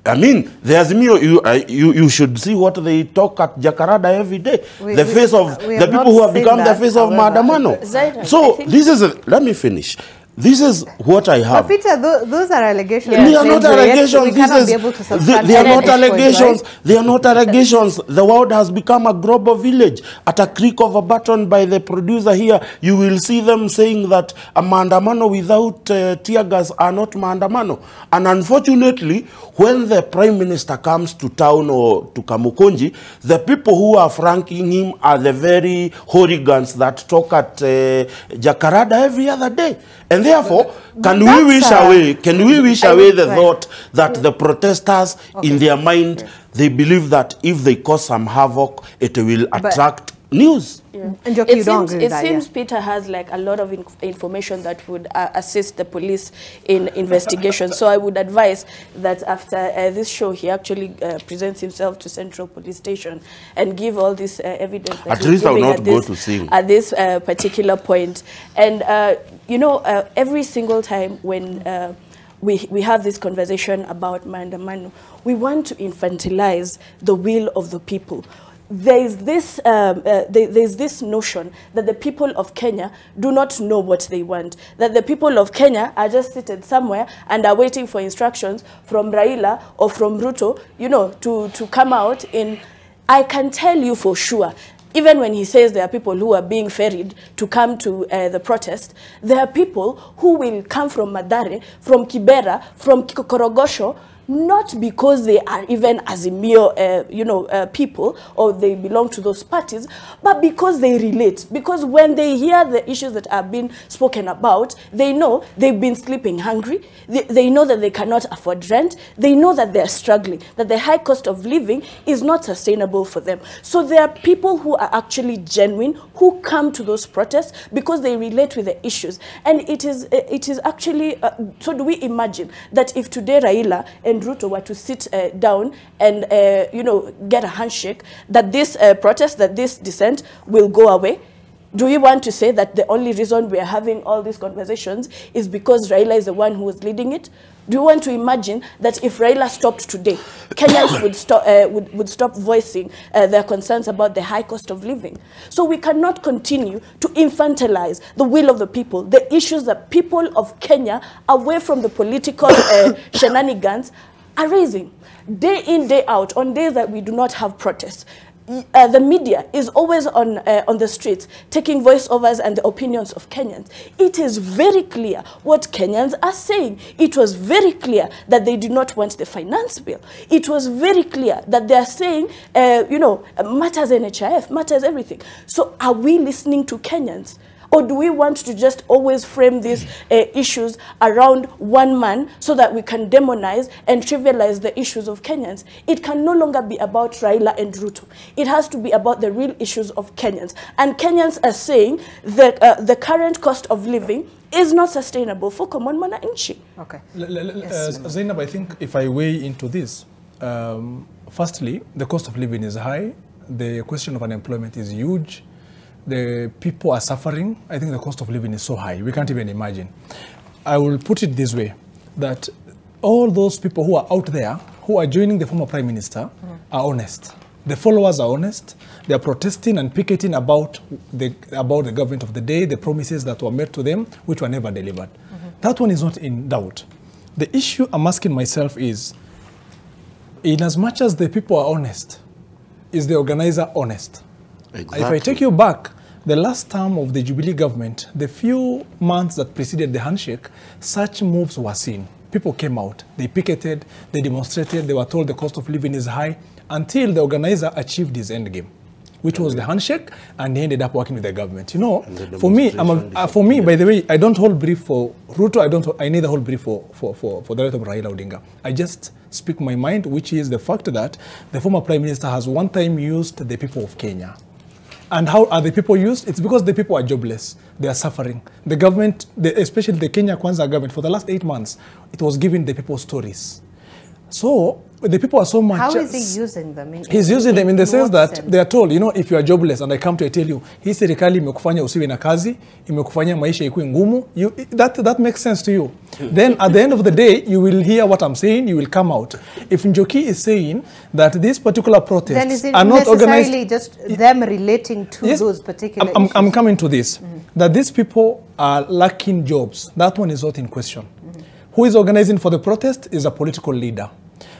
I mean, the Azimio, you should see what they talk at Jacaranda every day. The face of the people who have become the face of Maandamano. So this is, let me finish. This is what I have. But Peter, those are allegations. They are not allegations. We cannot be able to substantiate. They are not allegations. Right? They are not allegations. The world has become a global village. At a click of a button by the producer here, you will see them saying that a maandamano without tear gas are not maandamano. And unfortunately, when the Prime Minister comes to town or to Kamukunji, the people who are flanking him are the very hooligans that talk at Jacaranda every other day. And therefore, can we wish away the thought that the protesters, in their mind, they believe that if they cause some havoc, it will attract news? Yeah. And it seems Peter has like a lot of information that would assist the police in investigation. So I would advise that after this show, he actually presents himself to Central Police Station and give all this evidence. That at least I will not go to sing at this particular point. And you know, every single time when we have this conversation about maandamano, we want to infantilize the will of the people. There's this notion that the people of Kenya do not know what they want, that the people of Kenya are just seated somewhere and are waiting for instructions from Raila or from Ruto, you know, to come out in. I can tell you for sure, even when he says there are people who are being ferried to come to the protest, there are people who will come from Mathare, from Kibera, from Korogosho, not because they are even Azimio, you know, people, or they belong to those parties, but because they relate. Because when they hear the issues that are being spoken about, they know they've been sleeping hungry. They know that they cannot afford rent. They know that they're struggling, that the high cost of living is not sustainable for them. So there are people who are actually genuine, who come to those protests because they relate with the issues. And it is actually, so do we imagine that if today Raila and Ruto were to sit down and, you know, get a handshake, that this protest, that this dissent will go away? Do we want to say that the only reason we are having all these conversations is because Raila is the one who is leading it? Do you want to imagine that if Raila stopped today, Kenyans would stop voicing their concerns about the high cost of living? So we cannot continue to infantilize the will of the people, the issues that people of Kenya, away from the political shenanigans, are raising. Day in, day out, on days that we do not have protests. The media is always on the streets taking voiceovers and the opinions of Kenyans. It is very clear what Kenyans are saying. It was very clear that they do not want the finance bill. It was very clear that they are saying, matters NHIF, matters everything. So are we listening to Kenyans? Or do we want to just always frame these issues around one man so that we can demonize and trivialize the issues of Kenyans? It can no longer be about Raila and Ruto. It has to be about the real issues of Kenyans. And Kenyans are saying that the current cost of living is not sustainable for common mwananchi. Okay. Zainab, I think if I weigh into this, firstly, the cost of living is high. The question of unemployment is huge. The people are suffering. I think the cost of living is so high, we can't even imagine. I will put it this way, that all those people who are out there, who are joining the former Prime Minister, are honest. The followers are honest. They are protesting and picketing about the government of the day, the promises that were made to them, which were never delivered. That one is not in doubt. The issue I'm asking myself is, in as much as the people are honest, is the organizer honest? Exactly. If I take you back, the last term of the Jubilee government, the few months that preceded the handshake, such moves were seen. People came out, they picketed, they demonstrated, they were told the cost of living is high, until the organizer achieved his end game, which was the handshake, and he ended up working with the government. You know, for me, by the way, I don't hold brief for Ruto, I neither hold brief for the right of Raila Odinga. I just speak my mind, which is the fact that the former Prime Minister has one time used the people of Kenya. And how are the people used? It's because the people are jobless. They are suffering. The government, especially the Kenya Kwanza government, for the last 8 months, it was giving the people stories. So the people are so much... How is he using them? He's using them in the sense that they are told, you know, if you are jobless and I come to tell you, hii serikali imekufanya usiwe na kazi, imekufanya maisha ikuwe ngumu, that makes sense to you. Then at the end of the day, you will hear what I'm saying, you will come out. If Njoki is saying that these particular protests are not organized... Then is it necessarily just them relating to those particular issues? I'm coming to this, that these people are lacking jobs. That one is not in question. Who is organizing for the protest is a political leader.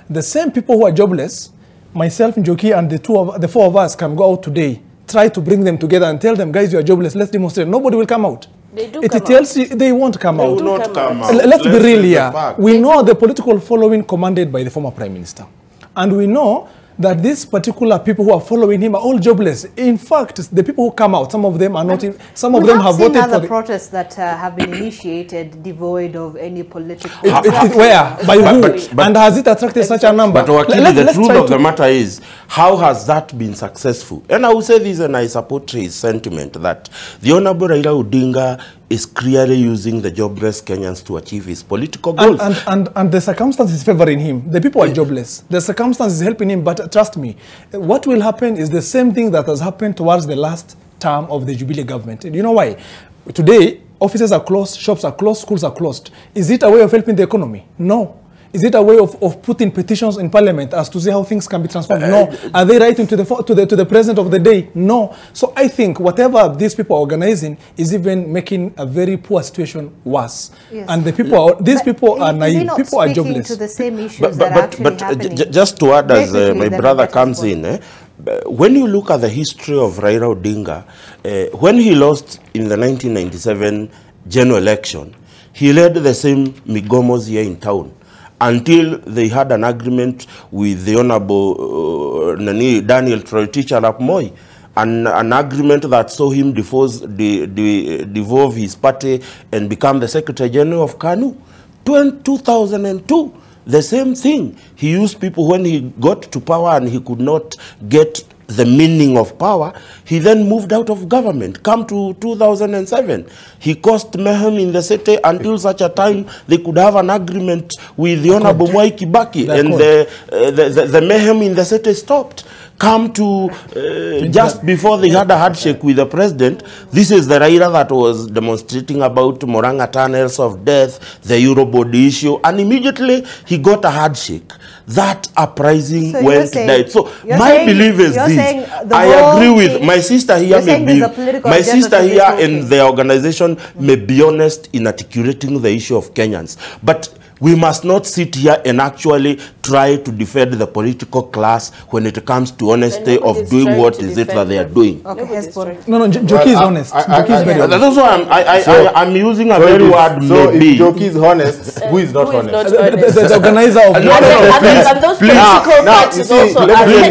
The same people who are jobless, myself, Njoki, and the four of us can go out today, try to bring them together and tell them, guys, you are jobless, let's demonstrate. Nobody will come out. It tells you they won't come out. They will not come out. Let's be real here. We know the political following commanded by the former Prime Minister. And we know that these particular people who are following him are all jobless. In fact, the people who come out, some of them are not, some of them have voted for other protests that have been initiated devoid of any political... Where? By who? And has it attracted such a number? But the truth of the matter is, how has that been successful? And I will say this, and I support his sentiment, that the Honorable Raila Odinga is clearly using the jobless Kenyans to achieve his political goals. And the circumstances favoring him. The people are jobless. The circumstances helping him, but trust me, what will happen is the same thing that has happened towards the last term of the Jubilee government. And you know why? Today, offices are closed, shops are closed, schools are closed. Is it a way of helping the economy? No. Is it a way of putting petitions in parliament as to see how things can be transformed? No. Are they writing to the president of the day? No. So I think whatever these people are organizing is even making a very poor situation worse. Yes. And the people, these people are naive. People are jobless. To the same issues that are actually happening. Just to add, as my brother comes in, when you look at the history of Raila Odinga, when he lost in the 1997 general election, he led the same migomos here in town, until they had an agreement with the Honorable Daniel Toroitich arap Moi, an agreement that saw him devolve his party and become the Secretary General of KANU. 2002, the same thing. He used people when he got to power and he could not get the meaning of power. He then moved out of government. Come to 2007, he caused mayhem in the city until such a time they could have an agreement with the Honorable Mwai Kibaki, and the mayhem in the city stopped. come to just before they had a handshake with the president. This is the Raila that was demonstrating about Moranga tunnels of death, the Eurobody issue, and immediately he got a handshake. That uprising went died. So my belief is this. I agree with my sister here. My sister here in the organization may be honest in articulating the issue of Kenyans, but we must not sit here and actually try to defend the political class when it comes to honesty of doing what is it that they are doing. Okay, no, Joki is honest. Joki is very honest. That's why I'm using a very word maybe. If Joki is honest, who is not honest? The organizer of and those political parties also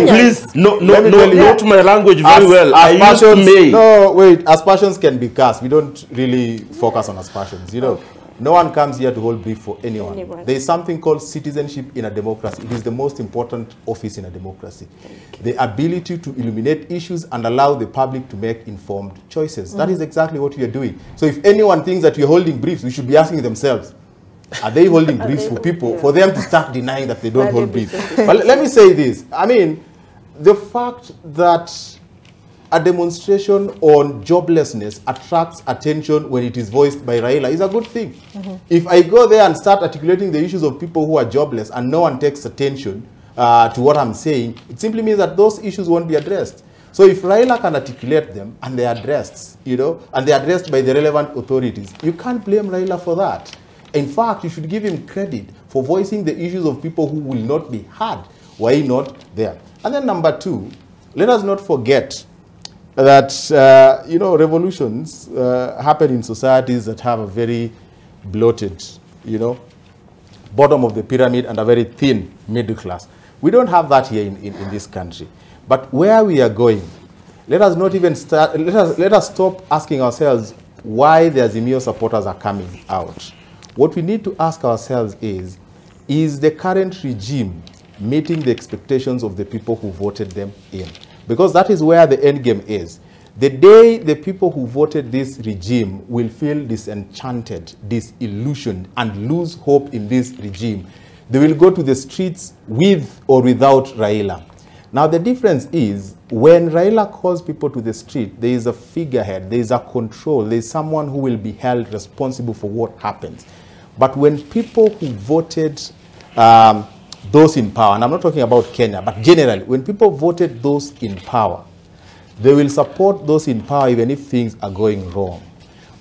please, note my language very well. No, wait, aspersions can be cast. We don't really focus on aspersions, you know. No one comes here to hold brief for anyone. There is something called citizenship in a democracy. It is the most important office in a democracy. The ability to illuminate issues and allow the public to make informed choices. That is exactly what we are doing. So if anyone thinks that we are holding briefs, we should be asking themselves, are they holding briefs for people, for them to start denying that they don't hold briefs? But let me say this. I mean, the fact that a demonstration on joblessness attracts attention when it is voiced by Raila is a good thing. If I go there and start articulating the issues of people who are jobless and no one takes attention to what I'm saying, it simply means that those issues won't be addressed. So if Raila can articulate them and they are addressed, you know, and they are addressed by the relevant authorities, you can't blame Raila for that. In fact, you should give him credit for voicing the issues of people who will not be heard. Why not there? And then number two, let us not forget that, you know, revolutions happen in societies that have a very bloated, you know, bottom of the pyramid and a very thin middle class. We don't have that here in this country. But where we are going, let us not even start, let us stop asking ourselves why the Azimio supporters are coming out. What we need to ask ourselves is the current regime meeting the expectations of the people who voted them in? Because that is where the end game is. The day the people who voted this regime will feel disenchanted, disillusioned, and lose hope in this regime, they will go to the streets with or without Raila. Now the difference is, when Raila calls people to the street, there is a figurehead, there is a control, there is someone who will be held responsible for what happens. But when people who voted those in power, and I'm not talking about Kenya, but generally, when people voted those in power, they will support those in power even if things are going wrong.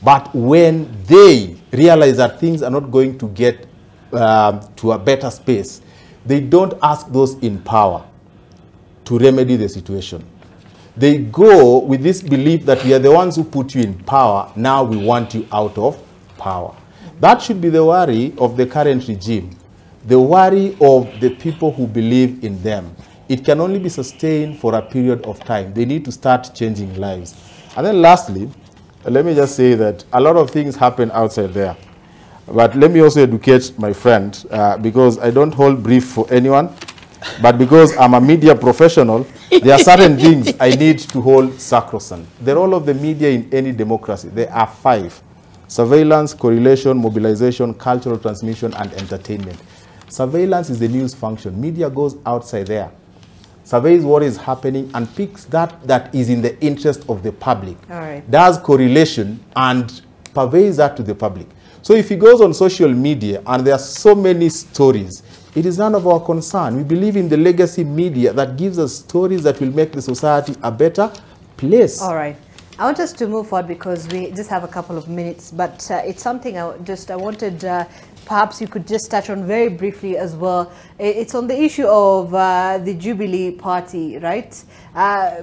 But when they realize that things are not going to get to a better space, they don't ask those in power to remedy the situation. They go with this belief that we are the ones who put you in power, now we want you out of power. That should be the worry of the current regime, the worry of the people who believe in them. It can only be sustained for a period of time. They need to start changing lives. And then lastly, let me just say that a lot of things happen outside there. But let me also educate my friend, because I don't hold brief for anyone, but because I'm a media professional, there are certain things I need to hold sacrosanct. The role of the media in any democracy, there are 5. Surveillance, correlation, mobilization, cultural transmission, and entertainment. Surveillance is the news function. Media goes outside there, surveys what is happening, and picks that is in the interest of the public. All right. Does correlation and purveys that to the public. So if he goes on social media and there are so many stories, it is none of our concern. We believe in the legacy media that gives us stories that will make the society a better place. All right. I want us to move forward because we just have a couple of minutes, but it's something I wanted perhaps you could just touch on very briefly as well. It's on the issue of the Jubilee Party, right?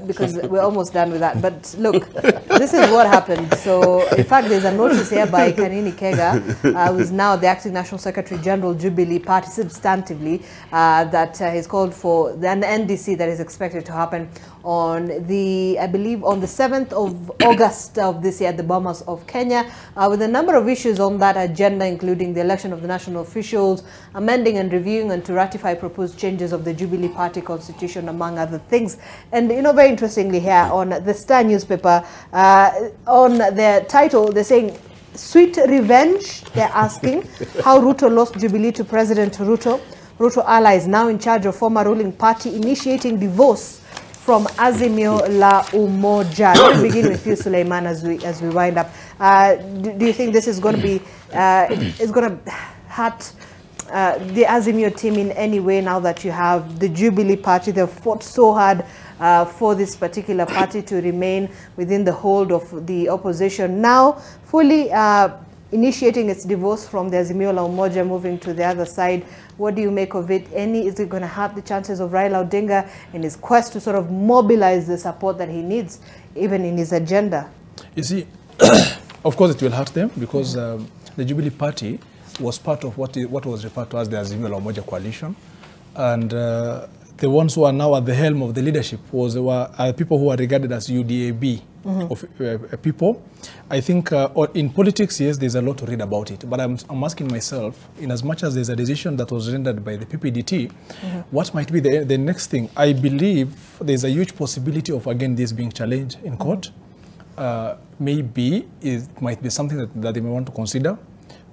Because we're almost done with that. But look, this is what happened. So, in fact, there's a notice here by Kanini Kega, who is now the Acting National Secretary General, Jubilee Party, substantively, that he's called for an NDC that is expected to happen on the, I believe, on the 7th of August of this year at the Bomas of Kenya, with a number of issues on that agenda, including the election of the national officials, amending and reviewing and to ratify proposed changes of the Jubilee Party constitution, among other things. And, you know, very interestingly here on the Star newspaper, on their title, they're saying, sweet revenge, they're asking, how Ruto lost Jubilee to President Ruto. Ruto allies now in charge of former ruling party initiating divorce from Azimio La Umoja. Let me begin with you, Suleiman, as we wind up. Do you think this is going to be is going to hurt the Azimio team in any way now that you have the Jubilee Party? They've fought so hard for this particular party to remain within the hold of the opposition. Now, fully initiating its divorce from the Azimio La Umoja, moving to the other side. What do you make of it? Is it going to hurt the chances of Raila Odinga in his quest to sort of mobilize the support that he needs, even in his agenda? You see, of course it will hurt them, because the Jubilee Party was part of what was referred to as the Azimio La Umoja coalition. And the ones who are now at the helm of the leadership are people who are regarded as UDAB of people. I think in politics, yes, there's a lot to read about it. But I'm asking myself, in as much as there's a decision that was rendered by the PPDT, what might be the next thing? I believe there's a huge possibility of, again, this being challenged in court. Maybe it might be something that they may want to consider.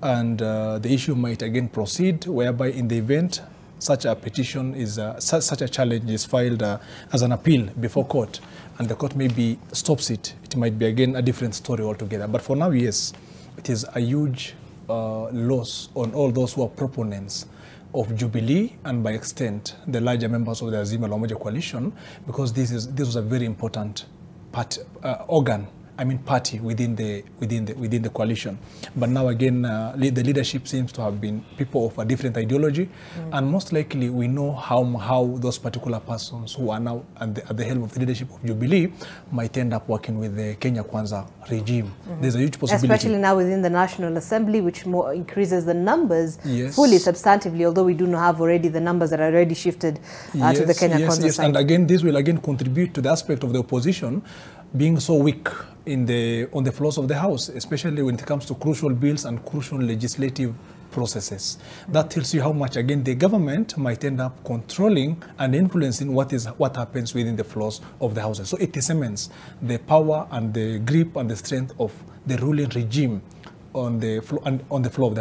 And the issue might again proceed, whereby in the event such a petition is, such a challenge is filed as an appeal before court, and the court maybe stops it, it might be again a different story altogether. But for now, yes, it is a huge loss on all those who are proponents of Jubilee, and by extent, the larger members of the Azimio La Umoja coalition, because this was a very important party within the coalition. But now again, the leadership seems to have been people of a different ideology, and most likely we know how those particular persons who are now at the helm of the leadership of Jubilee might end up working with the Kenya Kwanza regime. There's a huge possibility. Especially now within the National Assembly, which more increases the numbers fully substantively, although we do not have already the numbers that are already shifted to the Kenya Kwanza side. And again, this will again contribute to the aspect of the opposition being so weak on the floors of the House, especially when it comes to crucial bills and crucial legislative processes. That tells you how much, again, the government might end up controlling and influencing what happens within the floors of the Houses. So it cements the power and the grip and the strength of the ruling regime on the floor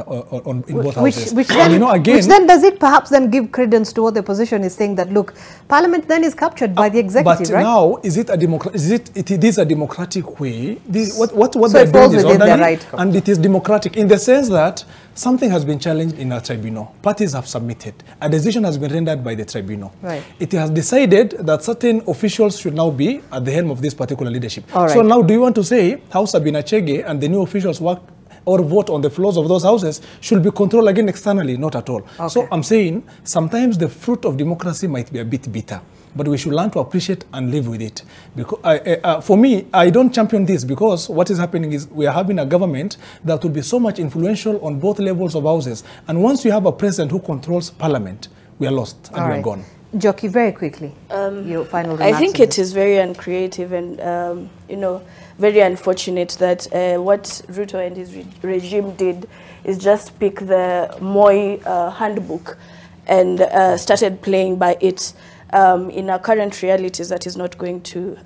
in both houses. Which then does it perhaps then give credence to what the opposition is saying, that look, Parliament then is captured by the executive, but right? Now, is it a it is a democratic way? What they're doing is orderly, and it is democratic in the sense that something has been challenged in a tribunal. Parties have submitted. A decision has been rendered by the tribunal. Right. It has decided that certain officials should now be at the helm of this particular leadership. So now, do you want to say how Sabina Chege and the new officials work or vote on the floors of those houses should be controlled again externally? Not at all. So I'm saying sometimes the fruit of democracy might be a bit bitter, but we should learn to appreciate and live with it. Because for me, I don't champion this, because what is happening is we are having a government that will be so much influential on both levels of houses. And once you have a president who controls Parliament, we are lost and we are gone. Jockey, very quickly, your final remarks. I think it is very uncreative and, very unfortunate that what Ruto and his regime did is just pick the Moi handbook and started playing by it. In our current realities, that is not going to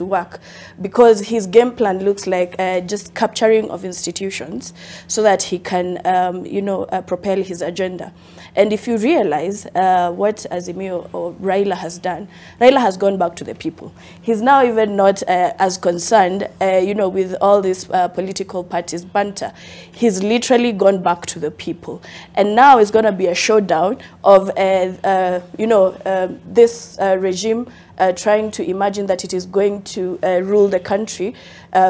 work, because his game plan looks like just capturing of institutions so that he can, propel his agenda. And if you realize what Azimio or Raila has done, Raila has gone back to the people. He's now even not as concerned, with all these political parties banter. He's literally gone back to the people. And now it's going to be a showdown of, this regime trying to imagine that it is going to rule the country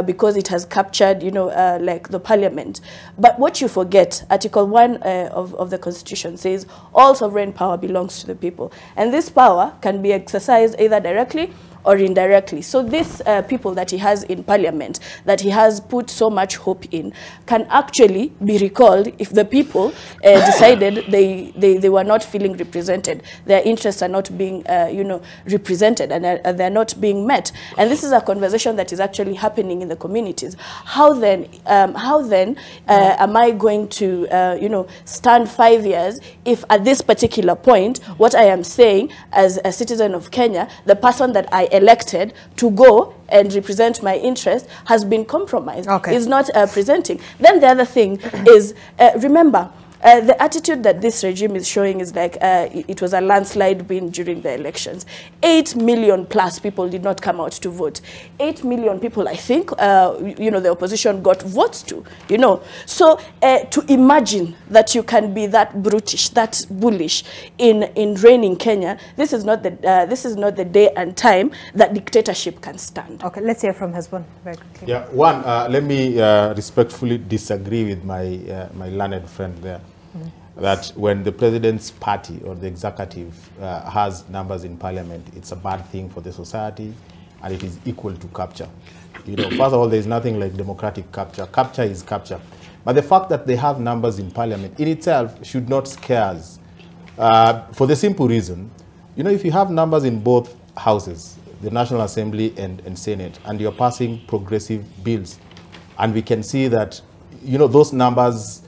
because it has captured, like the parliament. But what you forget, Article 1 of the Constitution says all sovereign power belongs to the people. And this power can be exercised either directly or indirectly. So these people that he has in parliament, that he has put so much hope in, can actually be recalled if the people decided they were not feeling represented. Their interests are not being, represented, and they're not being met. And this is a conversation that is actually happening in the communities. How then am I going to, stand 5 years if at this particular point, what I am saying as a citizen of Kenya, the person that I elected to go and represent my interest has been compromised, is not presenting. Then the other thing is, remember, The attitude that this regime is showing is like it was a landslide win during the elections. 8 million plus people did not come out to vote. 8 million people, I think, you know, the opposition got votes to, you know. So to imagine that you can be that brutish, that bullish in reigning Kenya, this is not the day and time that dictatorship can stand. Okay, let's hear from Hezbollah very quickly. Yeah, one, let me respectfully disagree with my my learned friend there. That when the president's party or the executive has numbers in parliament, it's a bad thing for the society, and it is equal to capture. You know, first of all, there is nothing like democratic capture. Capture is capture. But the fact that they have numbers in parliament in itself should not scare us. For the simple reason, you know, if you have numbers in both houses, the National Assembly and Senate, and you're passing progressive bills, and we can see that, you know, those numbers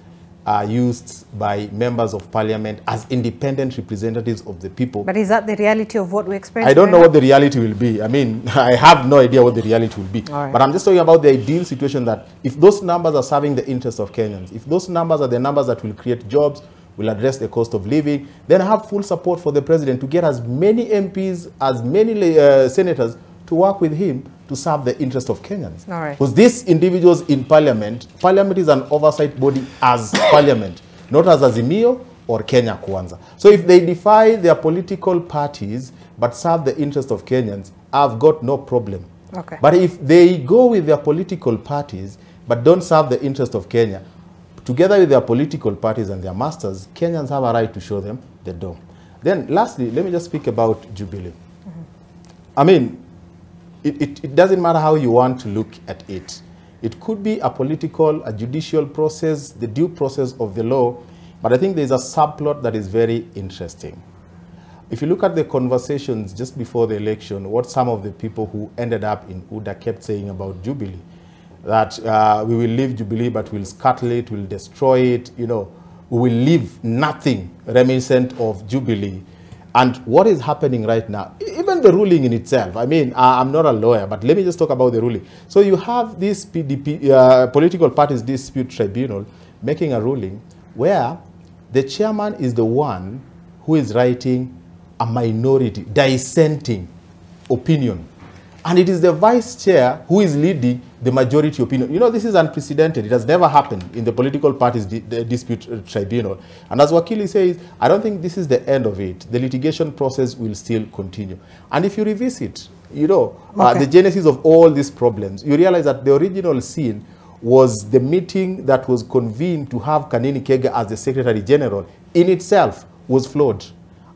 are used by members of parliament as independent representatives of the people. But is that the reality of what we experience? I don't know what the reality will be. I mean, I have no idea what the reality will be. Right. But I'm just talking about the ideal situation that if those numbers are serving the interests of Kenyans, if those numbers are the numbers that will create jobs, will address the cost of living, then I have full support for the president to get as many MPs, as many senators to work with him to serve the interest of Kenyans. All right. Because these individuals in parliament is an oversight body as parliament, not as Azimio or Kenya Kwanza. So if they defy their political parties but serve the interest of Kenyans, I've got no problem. Okay. But if they go with their political parties but don't serve the interest of Kenya, together with their political parties and their masters, Kenyans have a right to show them the door. Then lastly, let me just speak about Jubilee. I mean, it doesn't matter how you want to look at it. It could be a political, a judicial process, the due process of the law, but I think there's a subplot that is very interesting. If you look at the conversations just before the election, what some of the people who ended up in UDA kept saying about Jubilee, that we will leave Jubilee, but we'll scuttle it, we'll destroy it, you know, we will leave nothing reminiscent of Jubilee. And what is happening right now, even the ruling in itself, I mean, I'm not a lawyer, but let me just talk about the ruling. So you have this PDP, Political Parties Dispute Tribunal, making a ruling where the chairman is the one who is writing a minority, dissenting opinion. And it is the vice chair who is leading the majority opinion. You know, this is unprecedented. It has never happened in the Political Parties Dispute Tribunal. And as Wakili says, I don't think this is the end of it. The litigation process will still continue. And if you revisit, you know, the genesis of all these problems, you realize that the original scene was the meeting that was convened to have Kanini Kega as the Secretary General in itself was flawed.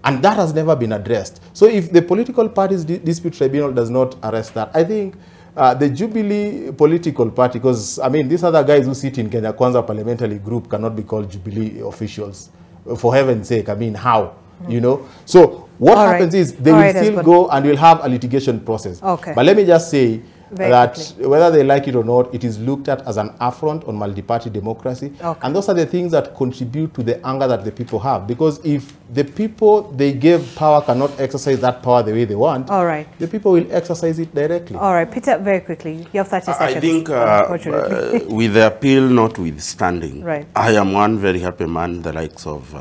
And that has never been addressed. So if the Political Parties Dispute Tribunal does not arrest that, I think the Jubilee political party, because, I mean, these other guys who sit in Kenya Kwanza parliamentary group cannot be called Jubilee officials. For heaven's sake, I mean, how? You know? So what happens is they will still go and we'll have a litigation process. Okay. But let me just say, whether they like it or not, it is looked at as an affront on multi-party democracy. Okay. And those are the things that contribute to the anger that the people have. Because if the people they gave power cannot exercise that power the way they want, the people will exercise it directly. All right, Peter, very quickly. You have 30 seconds. I think with the appeal notwithstanding, I am one very happy man, the likes of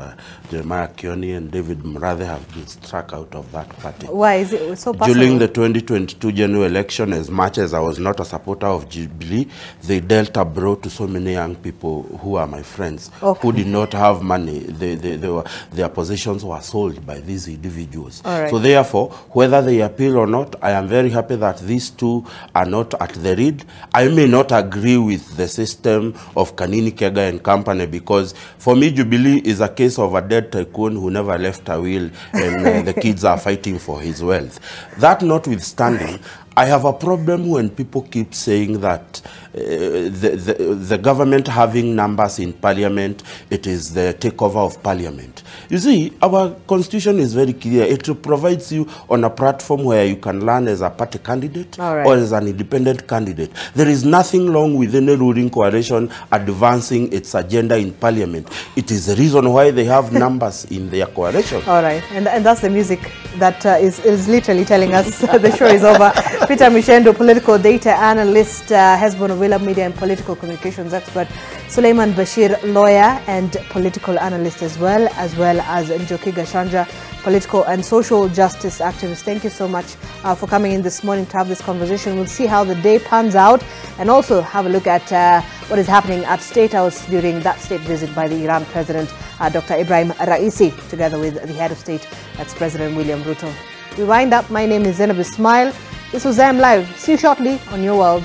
Jeremiah Kioni and David Mradhe have been struck out of that party. Why is it so possible? During the 2022 general election, as much as I was not a supporter of Jubilee, they dealt a blow to so many young people who are my friends, who did not have money. Their positions were sold by these individuals. So therefore, whether they appeal or not, I am very happy that these two are not at the read. I may not agree with the system of Kanini Kega and company, because for me, Jubilee is a case of a dead tycoon who never left a will, and the kids are fighting for his wealth. That notwithstanding, I have a problem when people keep saying that the government having numbers in parliament, it is the takeover of parliament. You see, our constitution is very clear. It provides you on a platform where you can learn as a party candidate or as an independent candidate. There is nothing wrong with any ruling coalition advancing its agenda in parliament. It is the reason why they have numbers in their coalition. All right, and that's the music that is literally telling us the show is over. Peter Mishendo, political data analyst, Hezbollah Novella Media and political communications expert, Suleiman Bashir, lawyer and political analyst as well as Njoki Gashanja, political and social justice activist. Thank you so much for coming in this morning to have this conversation. We'll see how the day pans out and also have a look at what is happening at State House during that state visit by the Iran President, Dr. Ibrahim Raisi, together with the head of state, that's President William Ruto. We wind up. My name is Zainab Ismail. This was Live. See you shortly on Your World.